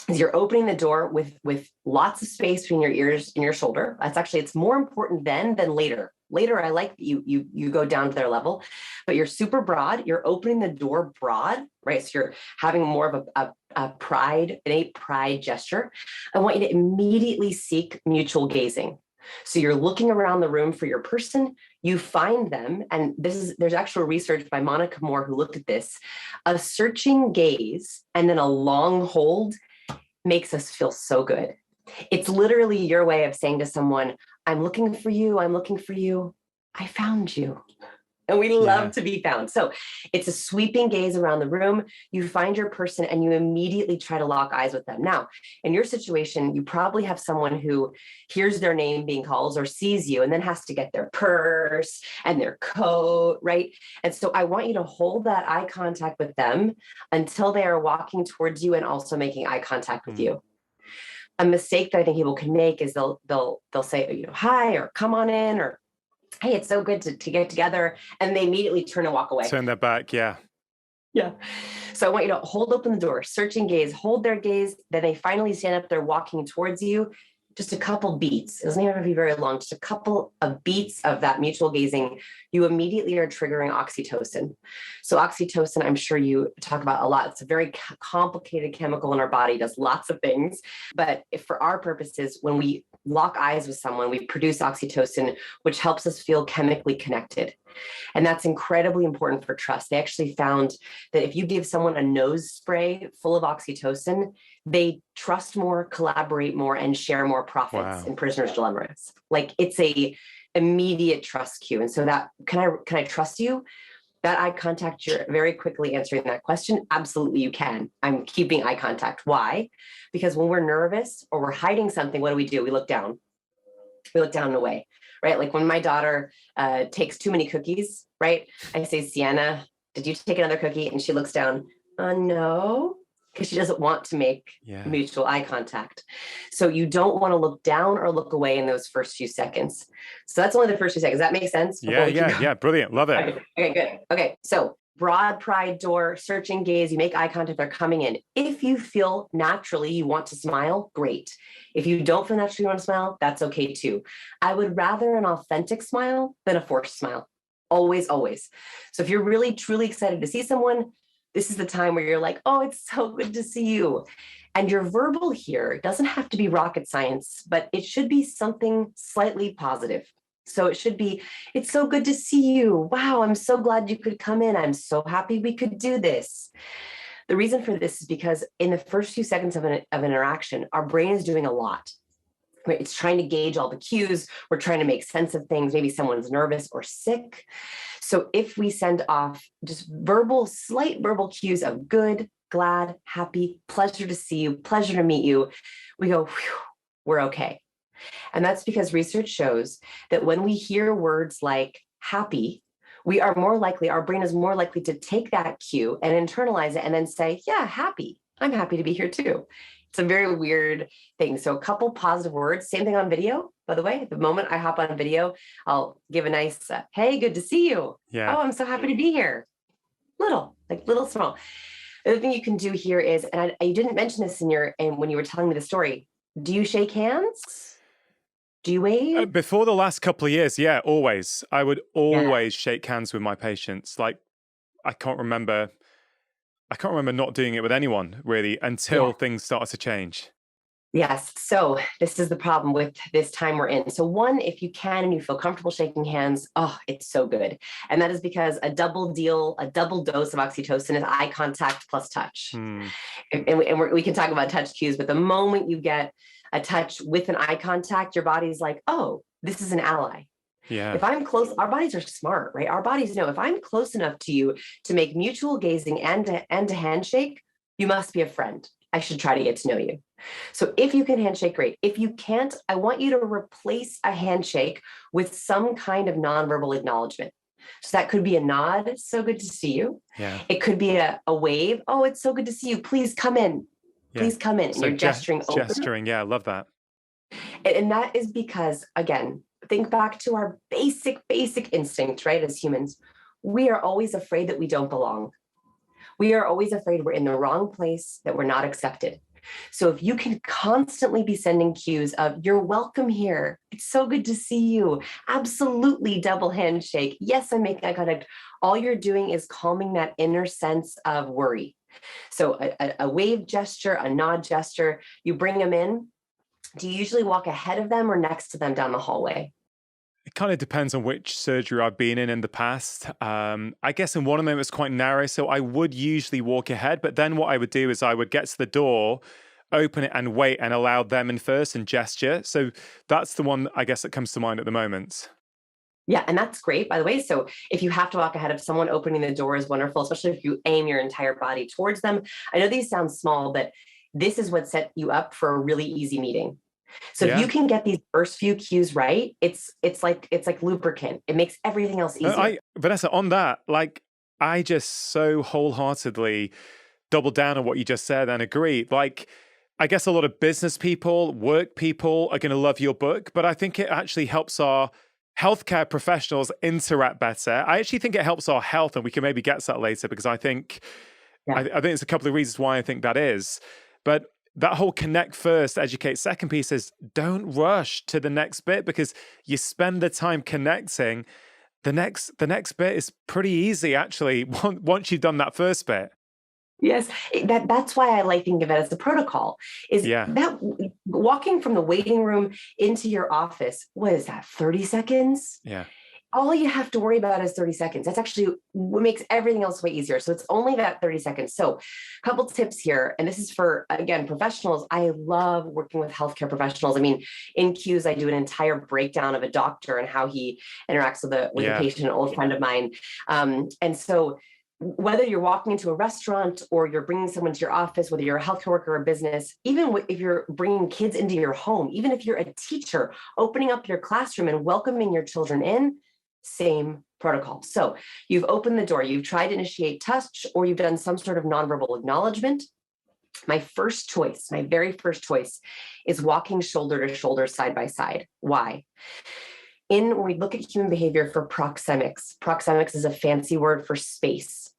is you're opening the door with lots of space between your ears and your shoulder. It's more important then than later. Later, I like that you go down to their level, but you're super broad. You're opening the door broad, right? So you're having more of an innate pride gesture. I want you to immediately seek mutual gazing. So you're looking around the room for your person, you find them, and there's actual research by Monica Moore who looked at this. A searching gaze and then a long hold makes us feel so good. It's literally your way of saying to someone, I'm looking for you, I'm looking for you. I found you. And we Yeah. love to be found. So it's a sweeping gaze around the room. You find your person and you immediately try to lock eyes with them. Now, in your situation, you probably have someone who hears their name being called or sees you and then has to get their purse and their coat, right? And so I want you to hold that eye contact with them until they are walking towards you and also making eye contact with Mm. you. A mistake that I think people can make is they'll say, hi, or come on in, or hey, it's so good to get together. And they immediately turn and walk away. Turn their back. Yeah. Yeah. So I want you to hold open the door, searching gaze, hold their gaze. Then they finally stand up, they're walking towards you. Just a couple beats. It doesn't even have to be very long, just a couple of beats of that mutual gazing. You immediately are triggering oxytocin. So oxytocin, I'm sure you talk about a lot. It's a very complicated chemical in our body, does lots of things. But if for our purposes, when we lock eyes with someone, we produce oxytocin, which helps us feel chemically connected. And that's incredibly important for trust. They actually found that if you give someone a nose spray full of oxytocin, they trust more, collaborate more, and share more profits Wow. in prisoner's dilemmas. Like it's a immediate trust cue. And so that can I trust you? That eye contact, you're very quickly answering that question. Absolutely, you can. I'm keeping eye contact. Why? Because when we're nervous or we're hiding something, what do? We look down. We look down and away, right? Like when my daughter takes too many cookies, right? I say, Sienna, did you take another cookie? And she looks down, no, because she doesn't want to make Yeah. mutual eye contact. So you don't want to look down or look away in those first few seconds. So that's only the first few seconds. Does that make sense before Yeah. we keep Yeah. going? Yeah. Brilliant. Love it. Okay, good. Okay, so broad pride door, searching gaze, you make eye contact, they're coming in. If you feel naturally you want to smile, great. If you don't feel naturally you want to smile, that's okay too. I would rather an authentic smile than a forced smile. Always, always. So if you're really, truly excited to see someone, this is the time where you're like, oh, it's so good to see you. And your verbal here doesn't have to be rocket science, but it should be something slightly positive. So it should be, it's so good to see you. Wow, I'm so glad you could come in. I'm so happy we could do this. The reason for this is because in the first few seconds of an interaction, our brain is doing a lot. Right? It's trying to gauge all the cues. We're trying to make sense of things. Maybe someone's nervous or sick. So if we send off just slight verbal cues of good, glad, happy, pleasure to see you, pleasure to meet you, we go, we're okay. And that's because research shows that when we hear words like happy, our brain is more likely to take that cue and internalize it and then say, yeah, happy. I'm happy to be here too. It's a very weird thing. So, a couple positive words, same thing on video, by the way. The moment I hop on video, I'll give a nice, hey, good to see you. Yeah. Oh, I'm so happy to be here. Little small. The other thing you can do here is, and you didn't mention this when you were telling me the story, do you shake hands? Do you wave? Before the last couple of years, yeah, always. I would Yeah. always shake hands with my patients. Like I can't remember not doing it with anyone really until Yeah. things started to change. Yes. So this is the problem with this time we're in. So one, if you can and you feel comfortable shaking hands, oh, it's so good. And that is because a double dose of oxytocin is eye contact plus touch. Hmm. We can talk about touch cues, but the moment you get a touch with an eye contact, your body's like, oh, this is an ally. Yeah. If I'm close, our bodies are smart, right? Our bodies know if I'm close enough to you to make mutual gazing and to handshake, you must be a friend. I should try to get to know you. So if you can handshake, great. If you can't, I want you to replace a handshake with some kind of nonverbal acknowledgement. So that could be a nod. It's so good to see you. Yeah. It could be a wave. Oh, it's so good to see you. Please come in. Yeah. Please come in. And So you're gesturing open. gesturing. Yeah, I love that. And that is because, again, think back to our basic instinct, right? As humans, we are always afraid that we don't belong. We are always afraid we're in the wrong place, that we're not accepted. So if you can constantly be sending cues of you're welcome here, it's so good to see you, absolutely double handshake, yes, I'm making eye contact, all you're doing is calming that inner sense of worry. So a wave gesture, a nod gesture, you bring them in. Do you usually walk ahead of them or next to them down the hallway? It kind of depends on which surgery I've been in the past. I guess in one of them it was quite narrow, so I would usually walk ahead. But then what I would do is I would get to the door, open it, and wait, and allow them in first and gesture. So that's the one I guess that comes to mind at the moment. Yeah, and that's great, by the way. So if you have to walk ahead of someone, opening the door is wonderful, especially if you aim your entire body towards them. I know these sound small, but this is what set you up for a really easy meeting. So if you Yeah. can get these first few cues right, it's like lubricant. It makes everything else easier. Vanessa, on that, like, I just so wholeheartedly double down on what you just said and agree. Like, I guess a lot of business people, work people are going to love your book, but I think it actually helps our healthcare professionals interact better. I actually think it helps our health, and we can maybe get to that later because I think Yeah. I think there's a couple of reasons why I think that is. But that whole connect first, educate second piece is don't rush to the next bit, because you spend the time connecting. The next bit is pretty easy actually once you've done that first bit. Yes, that's why I like thinking of it as the protocol. Is Yeah. that walking from the waiting room into your office? What is that? 30 seconds? Yeah. All you have to worry about is 30 seconds. That's actually what makes everything else way easier. So it's only that 30 seconds. So a couple tips here, and this is for, again, professionals. I love working with healthcare professionals. I mean, in Qs, I do an entire breakdown of a doctor and how he interacts with a Yeah. patient, an old friend of mine. And so whether you're walking into a restaurant or you're bringing someone to your office, whether you're a healthcare worker or a business, even if you're bringing kids into your home, even if you're a teacher, opening up your classroom and welcoming your children in, same protocol. So you've opened the door, you've tried to initiate touch, or you've done some sort of nonverbal acknowledgement. My very first choice is walking shoulder to shoulder, side by side. Why? When we look at human behavior for proxemics is a fancy word for space.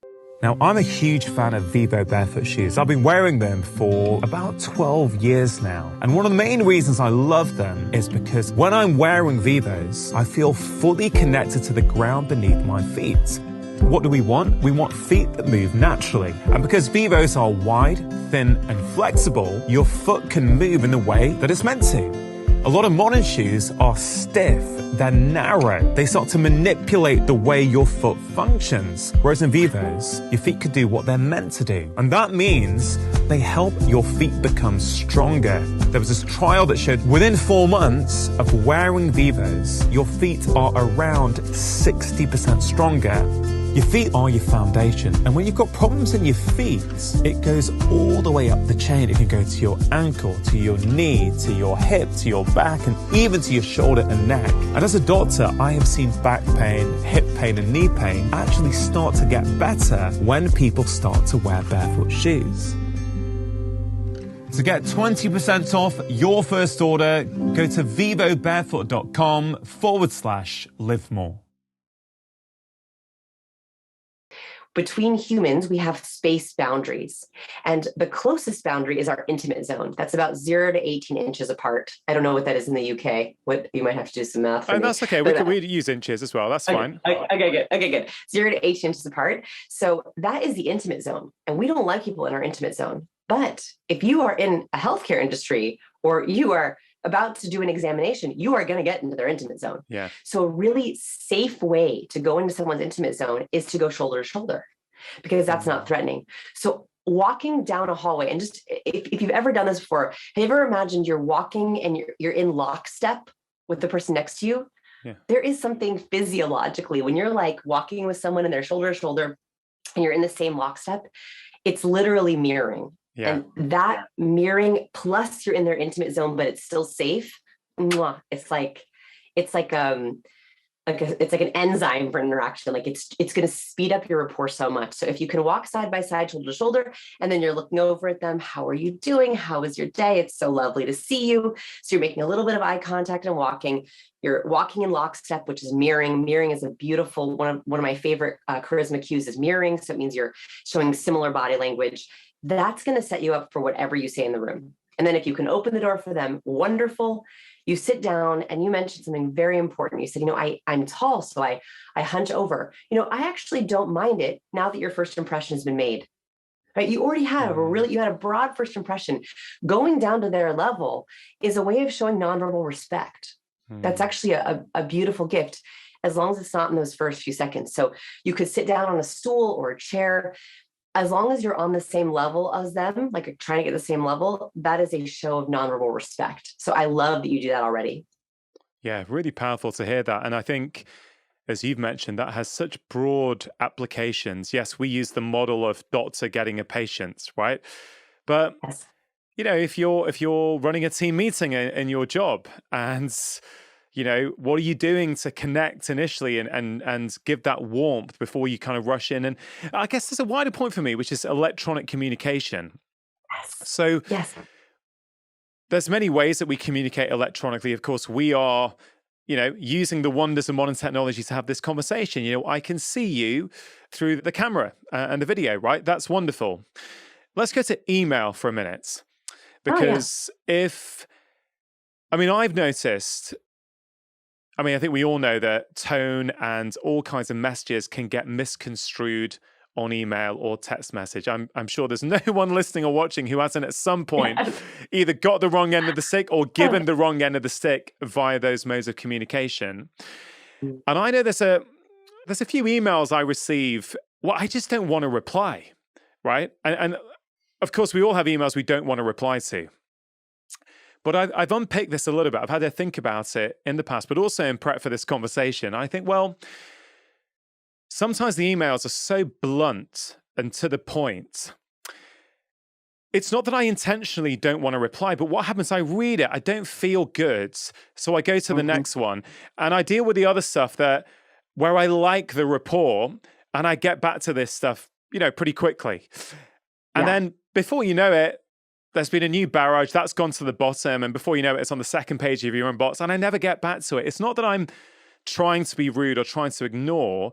Now, I'm a huge fan of Vivo barefoot shoes. I've been wearing them for about 12 years now. And one of the main reasons I love them is because when I'm wearing Vivos, I feel fully connected to the ground beneath my feet. What do we want? We want feet that move naturally. And because Vivos are wide, thin, and flexible, your foot can move in the way that it's meant to. A lot of modern shoes are stiff, they're narrow. They start to manipulate the way your foot functions. Whereas in Vivos, your feet could do what they're meant to do. And that means they help your feet become stronger. There was this trial that showed within 4 months of wearing Vivos, your feet are around 60% stronger. Your feet are your foundation, and when you've got problems in your feet, it goes all the way up the chain. It can go to your ankle, to your knee, to your hip, to your back, and even to your shoulder and neck. And as a doctor, I have seen back pain, hip pain, and knee pain actually start to get better when people start to wear barefoot shoes. To get 20% off your first order, go to vivobarefoot.com/live more. Between humans, we have space boundaries. And the closest boundary is our intimate zone. That's about 0 to 18 inches apart. I don't know what that is in the UK. What you might have to do some math. And that's okay. We use inches as well. That's fine. Okay, good. 0 to 18 inches apart. So that is the intimate zone. And we don't like people in our intimate zone. But if you are in a healthcare industry or you are about to do an examination, you are going to get into their intimate zone. Yeah. So a really safe way to go into someone's intimate zone is to go shoulder to shoulder, because that's not threatening. So walking down a hallway, and just if you've ever done this before, have you ever imagined you're walking and you're in lockstep with the person next to you? Yeah. There is something physiologically when you're like walking with someone and they're shoulder to shoulder and you're in the same lockstep, it's literally mirroring. Yeah. And that mirroring, plus you're in their intimate zone, but it's still safe. It's like an enzyme for interaction. Like it's going to speed up your rapport so much. So if you can walk side by side, shoulder to shoulder, and then you're looking over at them, how are you doing? How was your day? It's so lovely to see you. So you're making a little bit of eye contact and walking. You're walking in lockstep, which is mirroring. Mirroring is a beautiful one of my favorite charisma cues is mirroring. So it means you're showing similar body language. That's going to set you up for whatever you say in the room. And then if you can open the door for them, wonderful. You sit down, and you mentioned something very important. You said, I'm tall, so I hunch over. I actually don't mind it now that your first impression has been made. Right? You already have you had a broad first impression. Going down to their level is a way of showing nonverbal respect. That's actually a beautiful gift, as long as it's not in those first few seconds. So you could sit down on a stool or a chair. As long as you're on the same level as them, like trying to get the same level, that is a show of nonverbal respect. So I love that you do that already. Yeah, really powerful to hear that. And I think as you've mentioned, that has such broad applications. Yes, we use the model of doctor getting a patient, right? But Yes. if you're running a team meeting in your job, and what are you doing to connect initially and give that warmth before you kind of rush in? And I guess there's a wider point for me, which is electronic communication. Yes. So yes. There's many ways that we communicate electronically. Of course, we are, using the wonders of modern technology to have this conversation. I can see you through the camera and the video, right? That's wonderful. Let's go to email for a minute. Because I've noticed, I think we all know that tone and all kinds of messages can get misconstrued on email or text message. I'm sure there's no one listening or watching who hasn't at some point either got the wrong end of the stick or given the wrong end of the stick via those modes of communication. And I know there's a few emails I receive, I just don't want to reply, right? And of course, we all have emails we don't want to reply to. But I've unpicked this a little bit. I've had to think about it in the past, but also in prep for this conversation. I think, sometimes the emails are so blunt and to the point. It's not that I intentionally don't want to reply, but what happens, I read it, I don't feel good. So I go to the next one and I deal with the other stuff where I like the rapport and I get back to this stuff, pretty quickly. And then before you know it, there's been a new barrage that's gone to the bottom. And before you know it, it's on the second page of your inbox and I never get back to it. It's not that I'm trying to be rude or trying to ignore.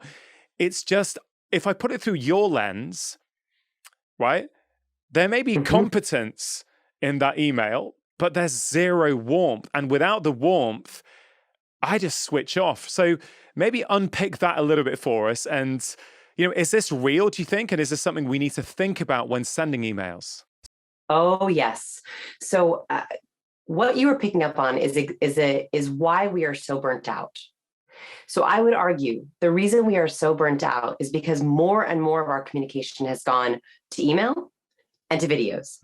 It's just, if I put it through your lens, right, there may be competence in that email, but there's zero warmth. And without the warmth, I just switch off. So maybe unpick that a little bit for us. And, is this real, do you think? And is this something we need to think about when sending emails? Oh, yes. So what you were picking up on is why we are so burnt out. So I would argue the reason we are so burnt out is because more and more of our communication has gone to email and to videos.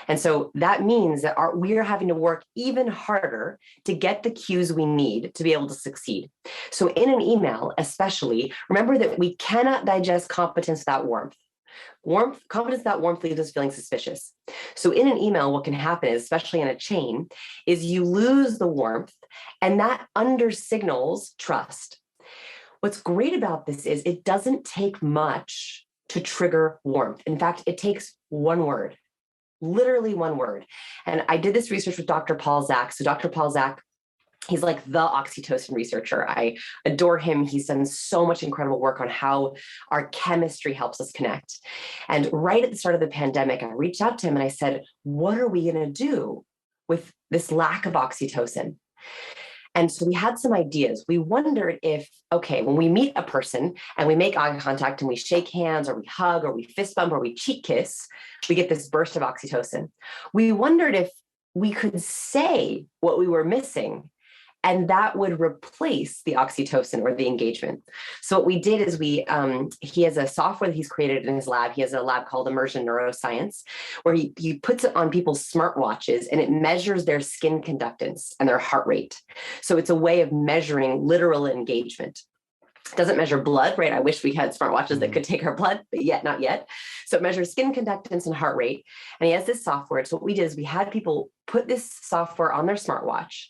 And so that means that we are having to work even harder to get the cues we need to be able to succeed. So in an email, especially, remember that we cannot digest competence without warmth. Competence without warmth leaves us feeling suspicious. So in an email, what can happen, especially in a chain, is you lose the warmth and that undersignals trust. What's great about this is it doesn't take much to trigger warmth. In fact, it takes one word, literally one word. And I did this research with Dr. Paul Zak. So Dr. Paul Zak, he's like the oxytocin researcher. I adore him. He's done so much incredible work on how our chemistry helps us connect. And right at the start of the pandemic, I reached out to him and I said, what are we going to do with this lack of oxytocin? And so we had some ideas. We wondered if, when we meet a person and we make eye contact and we shake hands or we hug or we fist bump or we cheek kiss, we get this burst of oxytocin. We wondered if we could say what we were missing and that would replace the oxytocin or the engagement. So what we did is he has a software that he's created in his lab. He has a lab called Immersion Neuroscience, where he puts it on people's smartwatches and it measures their skin conductance and their heart rate. So it's a way of measuring literal engagement. It doesn't measure blood, right? I wish we had smartwatches that could take our blood, but not yet. So it measures skin conductance and heart rate. And he has this software. So what we did is we had people put this software on their smartwatch.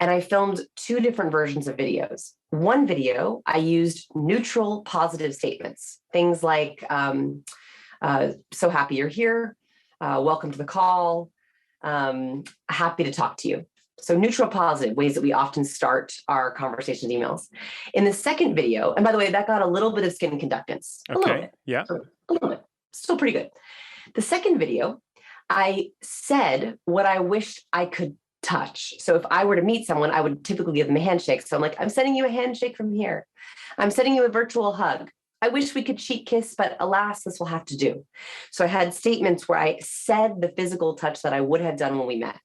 And I filmed 2 different versions of videos. One video, I used neutral positive statements. Things like, so happy you're here. Welcome to the call. Happy to talk to you. So neutral positive, ways that we often start our conversations emails. In the second video, and by the way, that got a little bit of skin conductance. A little bit. Yeah. A little bit. Still pretty good. The second video, I said what I wished I could touch. So if I were to meet someone, I would typically give them a handshake. So I'm like, I'm sending you a handshake from here. I'm sending you a virtual hug. I wish we could cheek kiss, but alas, this will have to do. So I had statements where I said the physical touch that I would have done when we met.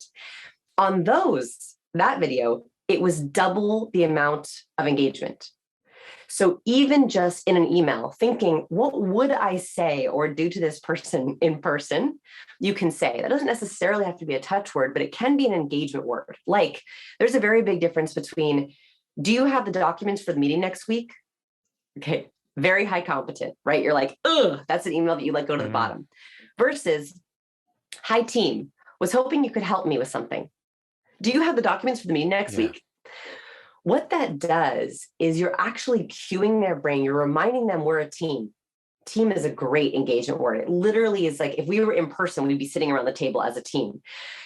On that video, it was double the amount of engagement. So even just in an email, thinking, what would I say or do to this person in person? You can say, that doesn't necessarily have to be a touch word, but it can be an engagement word. Like, there's a very big difference between Do you have the documents for the meeting next week? Okay, very high competent, right? You're like, ugh, that's an email that you let go to the bottom. Versus, hi team, was hoping you could help me with something. Do you have the documents for the meeting next week? What that does is you're actually cueing their brain. You're reminding them we're a team. Team is a great engagement word. It literally is like if we were in person, we'd be sitting around the table as a team.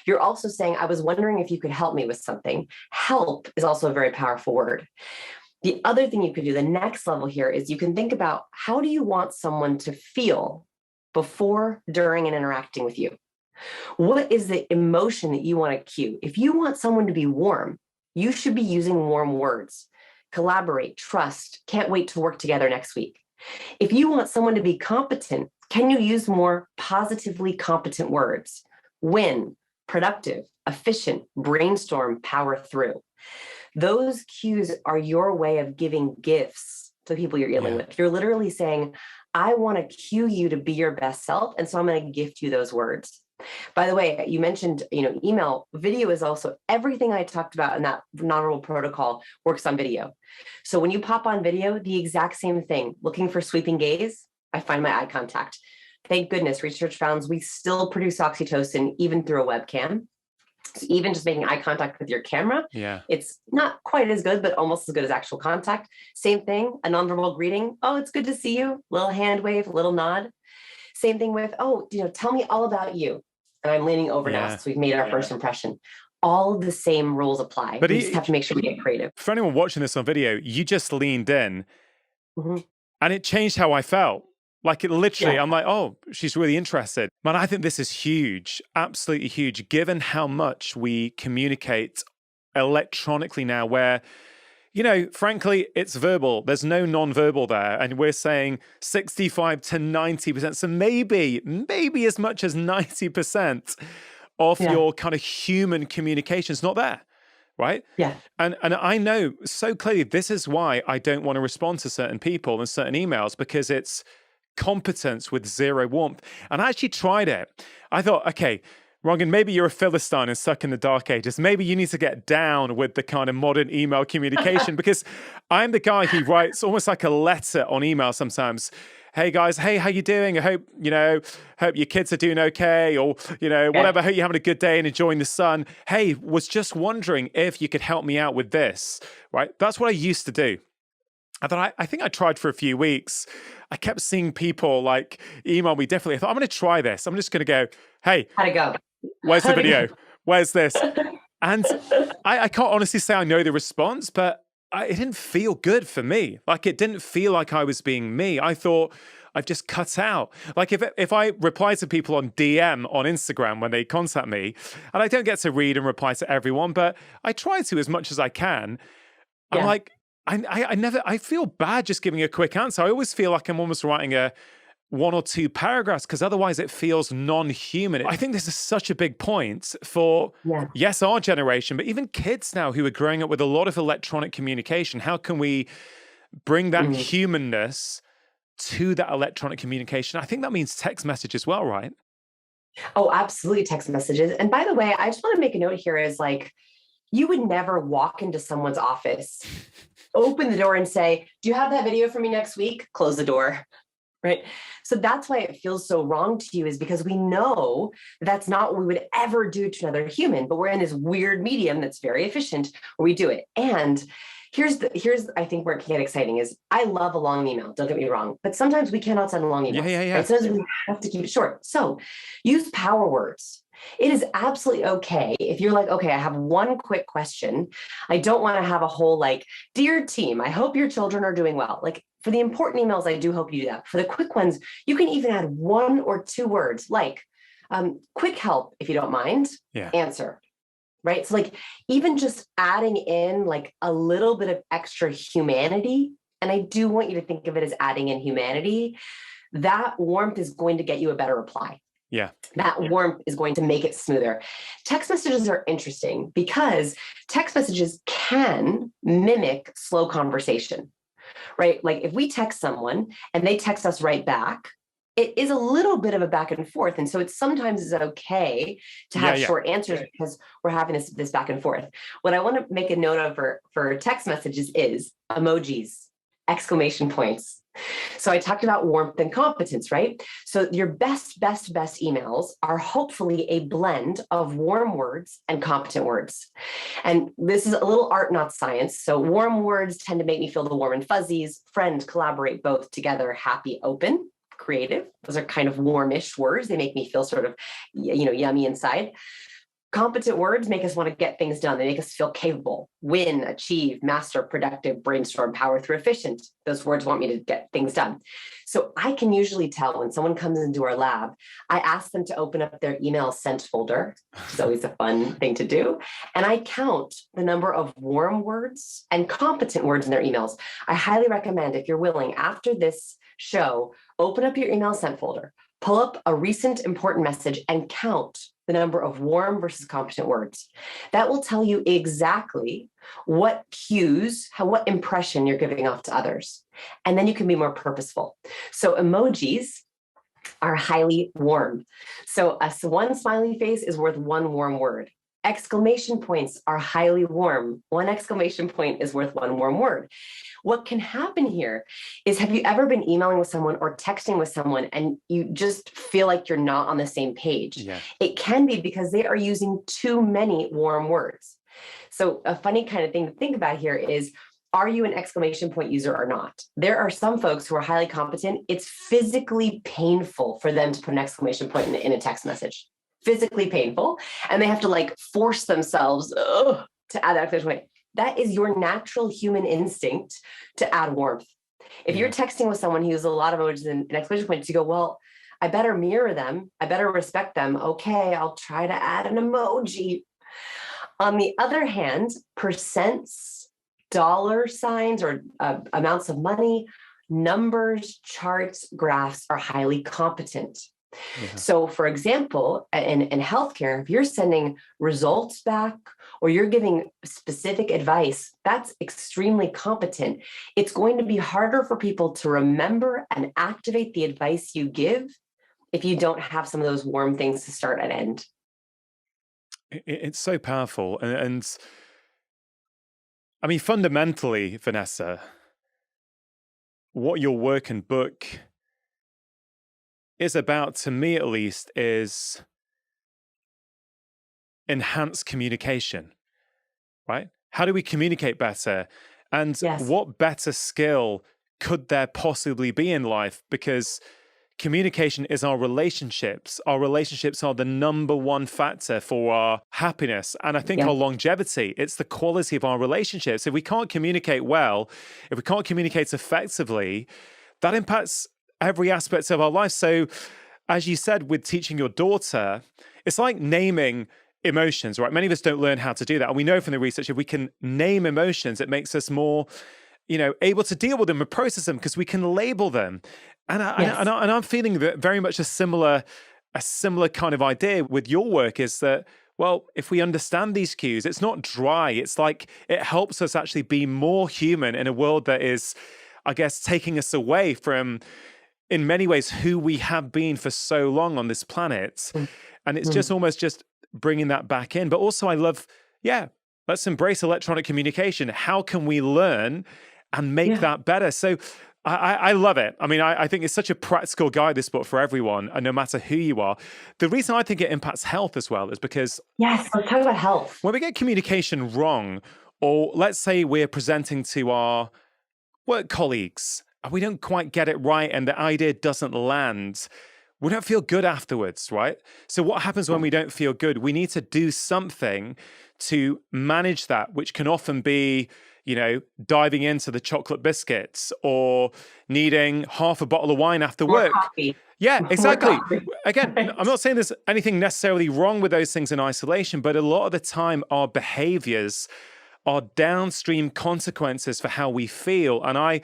You're also saying, I was wondering if you could help me with something. Help is also a very powerful word. The other thing you could do, the next level here, is you can think about how do you want someone to feel before, during, and interacting with you? What is the emotion that you want to cue? If you want someone to be warm, you should be using warm words. Collaborate, trust, can't wait to work together next week. If you want someone to be competent, can you use more positively competent words? Win, productive, efficient, brainstorm, power through. Those cues are your way of giving gifts to the people you're dealing with. You're literally saying, I want to cue you to be your best self, and so I'm going to gift you those words. By the way, you mentioned, email. Video is also everything I talked about in that nonverbal protocol works on video. So when you pop on video, the exact same thing. Looking for sweeping gaze, I find my eye contact. Thank goodness research found we still produce oxytocin even through a webcam. So even just making eye contact with your camera, it's not quite as good, but almost as good as actual contact. Same thing, a nonverbal greeting. Oh, it's good to see you. Little hand wave, little nod. Same thing with, tell me all about you. And I'm leaning over now, so we've made our first impression. All the same rules apply. But we just have to make sure we get creative. For anyone watching this on video, you just leaned in and it changed how I felt. Like it literally, I'm like, oh, she's really interested. Man, I think this is huge, absolutely huge, given how much we communicate electronically now, where, frankly, it's verbal. There's no non-verbal there. And we're saying 65 to 90%. So maybe as much as 90% of your kind of human communication is not there. Right? Yeah. And I know so clearly this is why I don't want to respond to certain people and certain emails, because it's competence with zero warmth. And I actually tried it. I thought, okay, Rangan, maybe you're a Philistine and stuck in the dark ages. Maybe you need to get down with the kind of modern email communication, because I'm the guy who writes almost like a letter on email sometimes. Hey guys, hey, how you doing? I hope, hope your kids are doing okay, or, whatever. I hope you're having a good day and enjoying the sun. Hey, was just wondering if you could help me out with this, right? That's what I used to do. I think I tried for a few weeks. I kept seeing people like email me differently. I thought, I'm going to try this. I'm just going to go, hey, how'd it go? Where's the video? Where's this? And I can't honestly say I know the response, but it didn't feel good for me. Like it didn't feel like I was being me. I thought I've just cut out. Like if I reply to people on DM on Instagram when they contact me, and I don't get to read and reply to everyone, but I try to as much as I can. I'm like, I feel bad just giving a quick answer. I always feel like I'm almost writing a 1 or 2 paragraphs, because otherwise it feels non-human. I think this is such a big point for, yes, our generation, but even kids now who are growing up with a lot of electronic communication. How can we bring that humanness to that electronic communication? I think that means text message as well, right? Oh, absolutely, text messages. And by the way, I just want to make a note here is like, you would never walk into someone's office, open the door and say, do you have that video for me next week? Close the door. Right. So that's why it feels so wrong to you, is because we know that's not what we would ever do to another human, but we're in this weird medium that's very efficient where we do it. And here's I think where it can get exciting is I love a long email. Don't get me wrong, but sometimes we cannot send a long email. Right? Sometimes we have to keep it short. So use power words. It is absolutely okay if you're like, okay, I have one quick question. I don't want to have a whole like, dear team, I hope your children are doing well. Like for the important emails, I do hope you do that. For the quick ones, you can even add 1 or 2 words like quick help, if you don't mind, answer. Right. So like even just adding in like a little bit of extra humanity. And I do want you to think of it as adding in humanity. That warmth is going to get you a better reply. Yeah. That warmth is going to make it smoother. Text messages are interesting because text messages can mimic slow conversation, right? Like if we text someone and they text us right back, it is a little bit of a back and forth. And so it's sometimes okay to have short answers because we're having this back and forth. What I want to make a note of for text messages is emojis, exclamation points. So I talked about warmth and competence, right? So your best emails are hopefully a blend of warm words and competent words. And this is a little art, not science. So warm words tend to make me feel the warm and fuzzies. Friend, collaborate, both together, happy, open, creative. Those are kind of warmish words. They make me feel sort of, yummy inside. Competent words make us want to get things done. They make us feel capable, win, achieve, master, productive, brainstorm, power through, efficient. Those words want me to get things done. So I can usually tell when someone comes into our lab, I ask them to open up their email sent folder, which is always a fun thing to do. And I count the number of warm words and competent words in their emails. I highly recommend, if you're willing, after this show, open up your email sent folder, pull up a recent important message and count the number of warm versus competent words. That will tell you exactly what cues, what impression you're giving off to others. And then you can be more purposeful. So emojis are highly warm. So one smiley face is worth one warm word. Exclamation points are highly warm. One exclamation point is worth one warm word. What can happen here is, have you ever been emailing with someone or texting with someone and you just feel like you're not on the same page? Yeah. It can be because they are using too many warm words. So a funny kind of thing to think about here is, are you an exclamation point user or not? There are some folks who are highly competent. It's physically painful for them to put an exclamation point in a text message. Physically painful. And they have to force themselves to add that exclamation point. That is your natural human instinct to add warmth. If you're texting with someone who uses a lot of emojis and exclamation points, you go, well, I better mirror them. I better respect them. Okay, I'll try to add an emoji. On the other hand, percents, dollar signs, or amounts of money, numbers, charts, graphs are highly competent. Yeah. So for example, in healthcare, if you're sending results back or you're giving specific advice, that's extremely competent. It's going to be harder for people to remember and activate the advice you give if you don't have some of those warm things to start and end. It's so powerful. And I mean, fundamentally, Vanessa, what your work and book is about, to me at least, is enhanced communication, right? How do we communicate better? And what better skill could there possibly be in life? Because communication is our relationships. Our relationships are the number one factor for our happiness. And I think our longevity, it's the quality of our relationships. If we can't communicate well, if we can't communicate effectively, that impacts every aspect of our life. So as you said, with teaching your daughter, it's like naming emotions, right? Many of us don't learn how to do that. And we know from the research, if we can name emotions, it makes us more, able to deal with them and process them because we can label them. And I'm feeling that very much a similar kind of idea with your work is that, well, if we understand these cues, it's not dry. It's like it helps us actually be more human in a world that is, I guess, taking us away from, in many ways, who we have been for so long on this planet. And it's just almost just bringing that back in. But also I love, let's embrace electronic communication. How can we learn and make that better? So I love it. I mean, I think it's such a practical guide, this book, for everyone, and no matter who you are. The reason I think it impacts health as well is because... Yes, let's talk about health. When we get communication wrong, or let's say we're presenting to our work colleagues, and we don't quite get it right and the idea doesn't land, we don't feel good afterwards, right? So what happens when we don't feel good? We need to do something to manage that, which can often be, diving into the chocolate biscuits or needing half a bottle of wine after work. Coffee. Yeah, exactly. Again, I'm not saying there's anything necessarily wrong with those things in isolation, but a lot of the time our behaviors are downstream consequences for how we feel. And I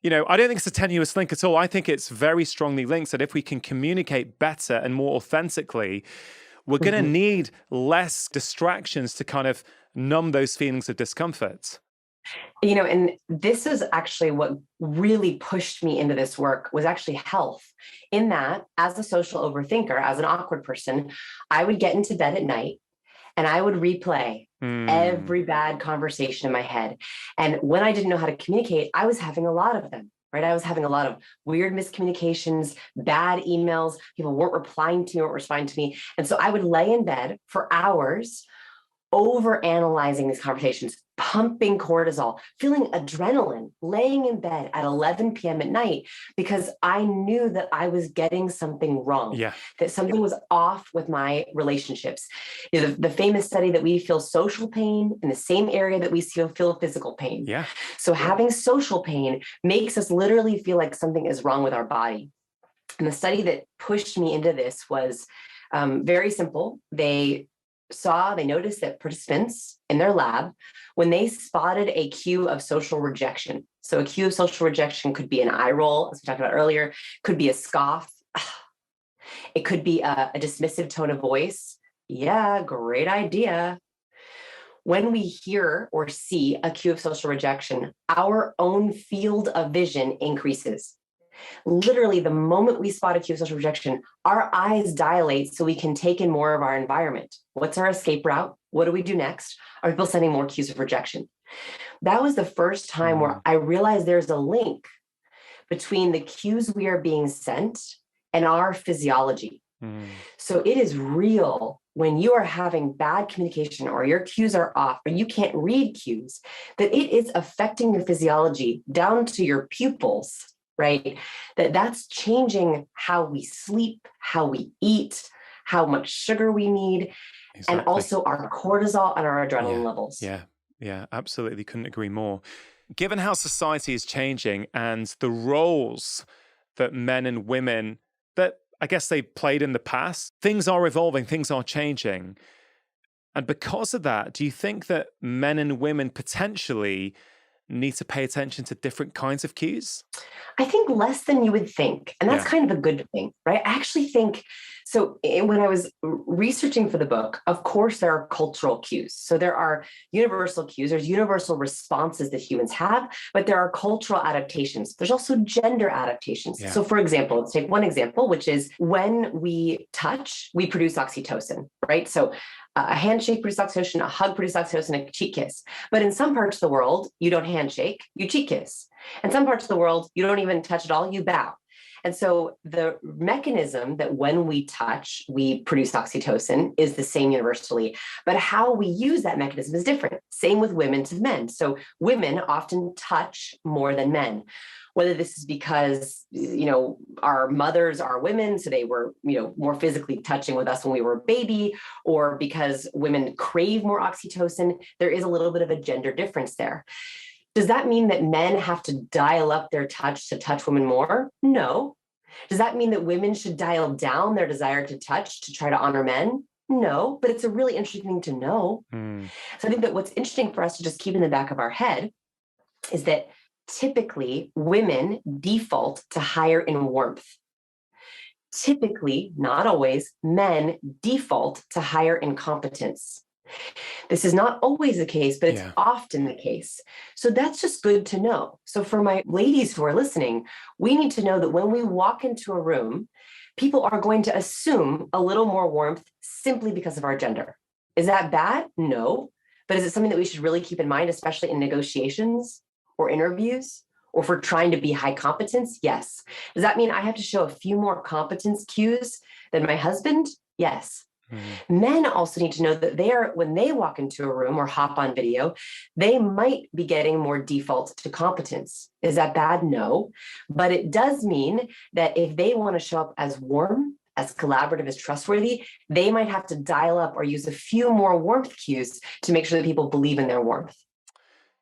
don't think it's a tenuous link at all. I think it's very strongly linked that if we can communicate better and more authentically, we're going to need less distractions to kind of numb those feelings of discomfort. And this is actually what really pushed me into this work was actually health. In that, as a social overthinker, as an awkward person, I would get into bed at night and I would replay every bad conversation in my head. And when I didn't know how to communicate, I was having a lot of them, right? I was having a lot of weird miscommunications, bad emails. People weren't replying to me, weren't responding to me. And so I would lay in bed for hours over analyzing these conversations, pumping cortisol, feeling adrenaline, laying in bed at 11 p.m. at night because I knew that I was getting something wrong, that something was off with my relationships. The famous study that we feel social pain in the same area that we feel physical pain. So having social pain makes us literally feel like something is wrong with our body. And the study that pushed me into this was very simple. They noticed that participants in their lab, when they spotted a cue of social rejection, so a cue of social rejection could be an eye roll, as we talked about earlier, could be a scoff, it could be a dismissive tone of voice. Yeah, great idea. When we hear or see a cue of social rejection, our own field of vision increases. Literally, the moment we spot a cue of social rejection, our eyes dilate so we can take in more of our environment. What's our escape route? What do we do next? Are people sending more cues of rejection? That was the first time where I realized there's a link between the cues we are being sent and our physiology. So it is real when you are having bad communication or your cues are off or you can't read cues, that it is affecting your physiology down to your pupils. Right? That's changing how we sleep, how we eat, how much sugar we need, and also our cortisol and our adrenaline levels. Yeah, absolutely. Couldn't agree more. Given how society is changing and the roles that men and women that I guess they played in the past, things are evolving, things are changing. And because of that, do you think that men and women potentially need to pay attention to different kinds of cues? I think less than you would think. And that's kind of a good thing, right? I actually think, so when I was researching for the book, of course, there are cultural cues. So there are universal cues, there's universal responses that humans have, but there are cultural adaptations. There's also gender adaptations. So for example, let's take one example, which is when we touch, we produce oxytocin, right? So a handshake produces oxytocin, a hug produces oxytocin, a cheek kiss. But in some parts of the world, you don't handshake, you cheek kiss. In some parts of the world, you don't even touch at all, you bow. And so the mechanism that when we touch, we produce oxytocin is the same universally, but how we use that mechanism is different. Same with women to men. So women often touch more than men. Whether this is because, our mothers are women, so they were, more physically touching with us when we were a baby, or because women crave more oxytocin, there is a little bit of a gender difference there. Does that mean that men have to dial up their touch to touch women more? No. Does that mean that women should dial down their desire to touch to try to honor men? No, but it's a really interesting thing to know. So I think that what's interesting for us to just keep in the back of our head is that typically women default to higher in warmth. Typically, not always, men default to higher in competence. This is not always the case, but it's often the case. So that's just good to know. So for my ladies who are listening, we need to know that when we walk into a room, people are going to assume a little more warmth simply because of our gender. Is that bad? No. But is it something that we should really keep in mind, especially in negotiations or interviews, or if we're trying to be high competence? Yes. Does that mean I have to show a few more competence cues than my husband? Yes. Men also need to know that when they walk into a room or hop on video, they might be getting more default to competence. Is that bad? No. But it does mean that if they want to show up as warm, as collaborative, as trustworthy, they might have to dial up or use a few more warmth cues to make sure that people believe in their warmth.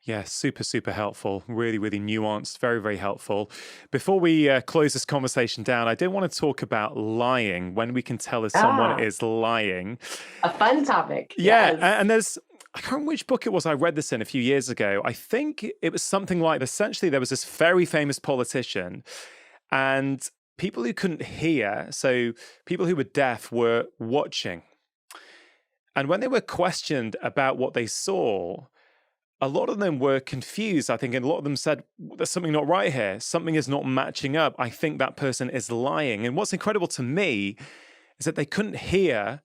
Yeah, super, super helpful. Really, really nuanced. Very, very helpful. Before we close this conversation down, I did want to talk about lying, when we can tell if someone is lying. A fun topic. Yeah, yes. And I can't remember which book it was I read this in a few years ago. I think it was something like, essentially, there was this very famous politician and people who couldn't hear, so people who were deaf, were watching. And when they were questioned about what they saw, a lot of them were confused, I think, and a lot of them said, there's something not right here. Something is not matching up. I think that person is lying. And what's incredible to me is that they couldn't hear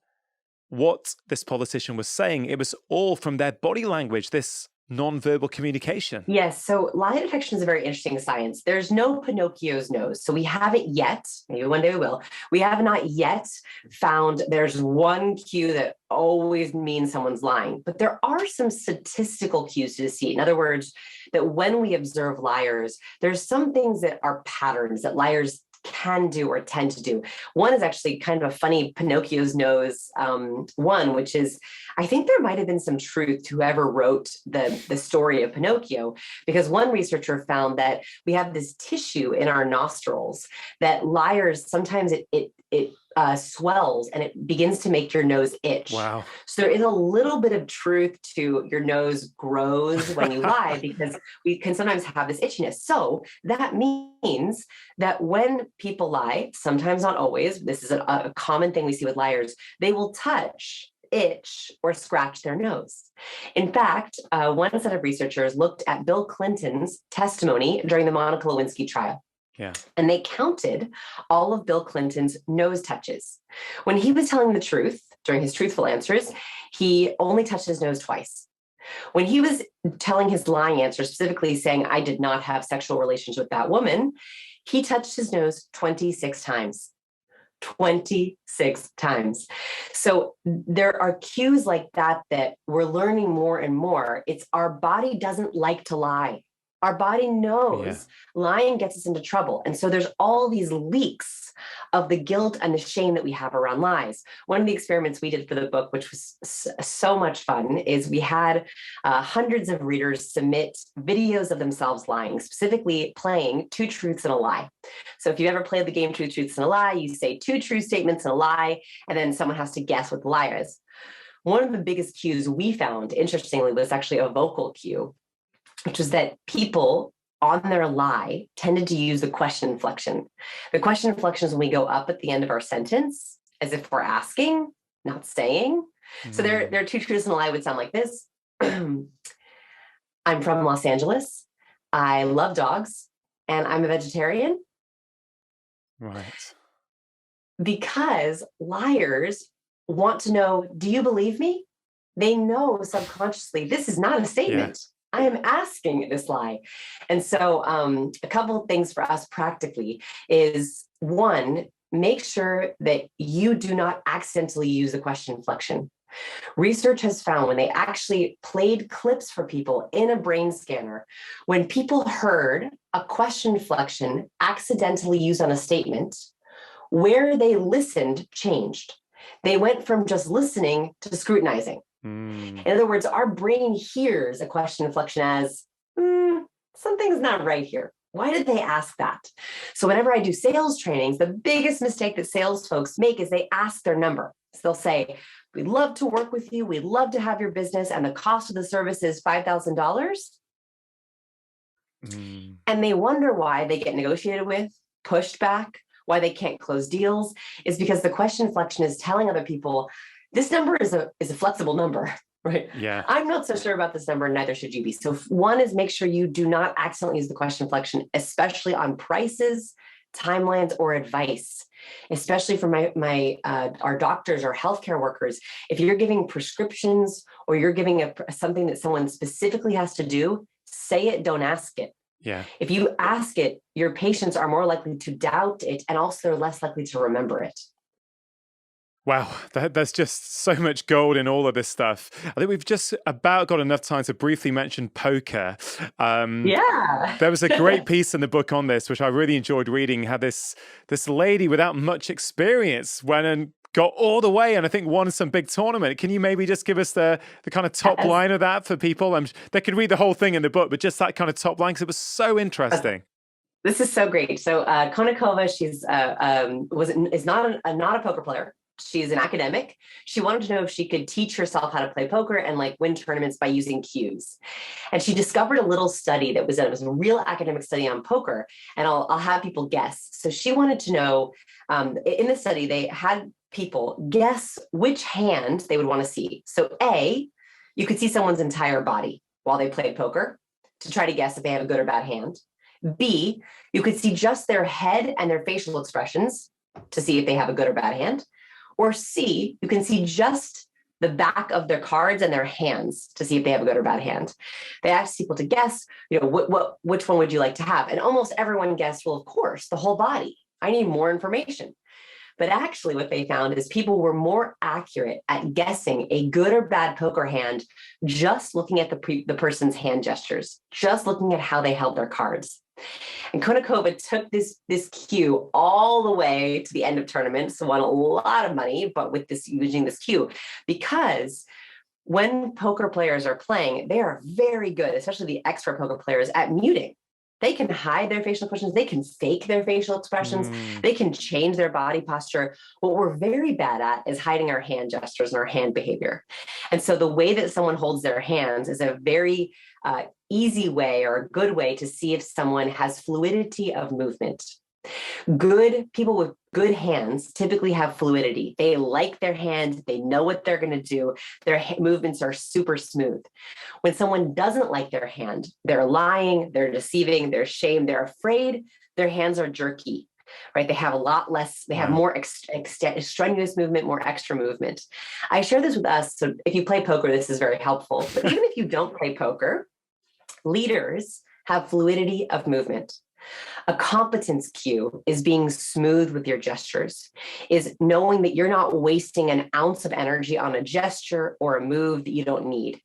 what this politician was saying. It was all from their body language, this nonverbal communication. Yes. So lie detection is a very interesting science. There's no Pinocchio's nose. So we haven't yet, maybe one day we will, we have not yet found there's one cue that always means someone's lying. But there are some statistical cues to deceit. In other words, that when we observe liars, there's some things that are patterns that liars can do or tend to do. One is actually kind of a funny Pinocchio's nose one, which is, I think there might have been some truth to whoever wrote the story of Pinocchio, because one researcher found that we have this tissue in our nostrils that liars, sometimes it swells and it begins to make your nose itch. Wow. So there is a little bit of truth to your nose grows when you lie, because we can sometimes have this itchiness. So that means that when people lie, sometimes not always, this is a common thing we see with liars, they will touch, itch, or scratch their nose. In fact, one set of researchers looked at Bill Clinton's testimony during the Monica Lewinsky trial. Yeah. And they counted all of Bill Clinton's nose touches. When he was telling the truth during his truthful answers, he only touched his nose twice. When he was telling his lying answer, specifically saying, I did not have sexual relations with that woman, he touched his nose 26 times. 26 times. So there are cues like that that we're learning more and more. It's our body doesn't like to lie. Our body knows lying gets us into trouble. And so there's all these leaks of the guilt and the shame that we have around lies. One of the experiments we did for the book, which was so much fun, is we had hundreds of readers submit videos of themselves lying, specifically playing two truths and a lie. So if you ever played the game Two Truths and a Lie, you say two true statements and a lie, and then someone has to guess what the lie is. One of the biggest cues we found, interestingly, was actually a vocal cue, which is that people on their lie tended to use the question inflection. The question inflection is when we go up at the end of our sentence, as if we're asking, not saying. So there are two truths and a lie would sound like this. I'm from Los Angeles. I love dogs, and I'm a vegetarian. Right. Because liars want to know, do you believe me? They know subconsciously, this is not a statement. Yeah. I am asking this lie. And so a couple of things for us practically is, one, make sure that you do not accidentally use the question inflection. Research has found when they actually played clips for people in a brain scanner, when people heard a question inflection accidentally used on a statement, where they listened changed. They went from just listening to scrutinizing. In other words, our brain hears a question inflection as, something's not right here. Why did they ask that? So whenever I do sales trainings, the biggest mistake that sales folks make is they ask their number. So they'll say, we'd love to work with you. We'd love to have your business. And the cost of the service is $5,000. And they wonder why they get negotiated with, pushed back, why they can't close deals, is because the question inflection is telling other people, this number is a flexible number, right? Yeah. I'm not so sure about this number, neither should you be. So one is make sure you do not accidentally use the question inflection, especially on prices, timelines, or advice, especially for our doctors or healthcare workers. If you're giving prescriptions or you're giving something that someone specifically has to do, say it, don't ask it. Yeah. If you ask it, your patients are more likely to doubt it, and also they're less likely to remember it. Wow, there's just so much gold in all of this stuff. I think we've just about got enough time to briefly mention poker. There was a great piece in the book on this, which I really enjoyed reading. Had this lady without much experience went and got all the way and I think won some big tournament. Can you maybe just give us the kind of top line of that for people? They could read the whole thing in the book, but just that kind of top line, because it was so interesting. This is so great. So Konnikova, she's is not a poker player. She's an academic. She wanted to know if she could teach herself how to play poker and win tournaments by using cues. And she discovered a little study that was a real academic study on poker. And I'll have people guess. So she wanted to know, in the study, they had people guess which hand they would want to see. So A, you could see someone's entire body. while they played poker to try to guess if they have a good or bad hand. B, you could see just their head and their facial expressions to see if they have a good or bad hand. Or C, you can see just the back of their cards and their hands to see if they have a good or bad hand. They asked people to guess, which one would you like to have? And almost everyone guessed, well, of course, the whole body. I need more information. But actually what they found is people were more accurate at guessing a good or bad poker hand just looking at the person's hand gestures, just looking at how they held their cards. And Konakova took this cue all the way to the end of tournaments, won a lot of money, but with using this cue, because when poker players are playing, they are very good, especially the expert poker players, at muting. They can hide their facial expressions. They can fake their facial expressions. They can change their body posture. What we're very bad at is hiding our hand gestures and our hand behavior. And so the way that someone holds their hands is a very easy way or a good way to see if someone has fluidity of movement. Good people with good hands typically have fluidity. They like their hand. They know what they're going to do. Their movements are super smooth. When someone doesn't like their hand, they're lying, they're deceiving, they're ashamed, they're afraid, their hands are jerky, right? They have a lot less, they have more strenuous movement, more extra movement. I share this with us. So if you play poker, this is very helpful. But even if you don't play poker, leaders have fluidity of movement. A competence cue is being smooth with your gestures, is knowing that you're not wasting an ounce of energy on a gesture or a move that you don't need.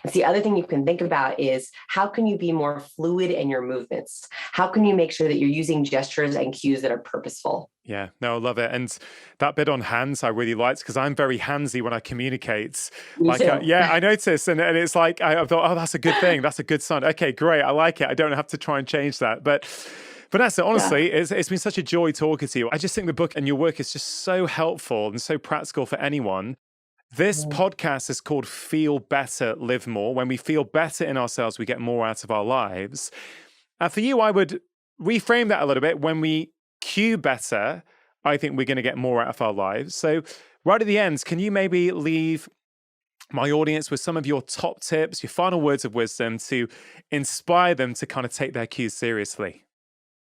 And the other thing you can think about is how can you be more fluid in your movements? How can you make sure that you're using gestures and cues that are purposeful? Yeah, no, I love it. And that bit on hands I really liked because I'm very handsy when I communicate. Me too. I notice. And it's like, I thought, oh, that's a good thing. That's a good sign. Okay, great. I like it. I don't have to try and change that. But Vanessa, honestly, it's been such a joy talking to you. I just think the book and your work is just so helpful and so practical for anyone. This podcast is called Feel Better, Live More. When we feel better in ourselves, we get more out of our lives. And for you, I would reframe that a little bit. When we cue better, I think we're going to get more out of our lives. So right at the end, can you maybe leave my audience with some of your top tips, your final words of wisdom to inspire them to kind of take their cues seriously?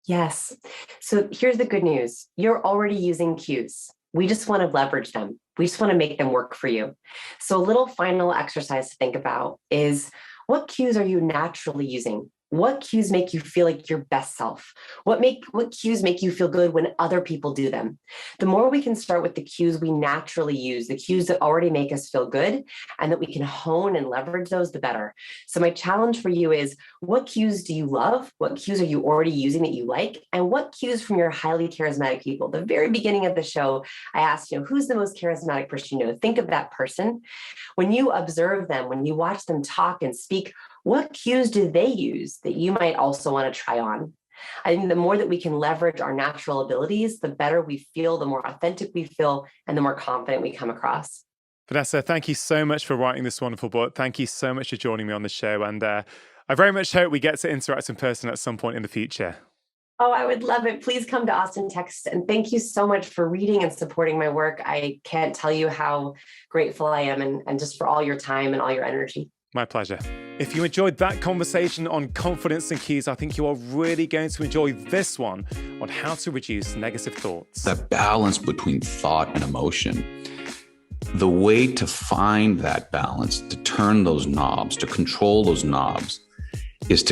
Yes. So here's the good news. You're already using cues. We just want to leverage them. We just want to make them work for you. So a little final exercise to think about is, what cues are you naturally using? What cues make you feel like your best self? What cues make you feel good when other people do them? The more we can start with the cues we naturally use, the cues that already make us feel good, and that we can hone and leverage those, the better. So my challenge for you is, what cues do you love? What cues are you already using that you like? And what cues from your highly charismatic people? The very beginning of the show, I asked, who's the most charismatic person you know? Think of that person. When you observe them, when you watch them talk and speak, what cues do they use that you might also want to try on? I think the more that we can leverage our natural abilities, the better we feel, the more authentic we feel, and the more confident we come across. Vanessa, thank you so much for writing this wonderful book. Thank you so much for joining me on the show. And I very much hope we get to interact in person at some point in the future. Oh, I would love it. Please come to Austin, Texas. And thank you so much for reading and supporting my work. I can't tell you how grateful I am and just for all your time and all your energy. My pleasure. If you enjoyed that conversation on confidence and cues, I think you are really going to enjoy this one on how to reduce negative thoughts. The balance between thought and emotion. The way to find that balance, to turn those knobs, to control those knobs, is to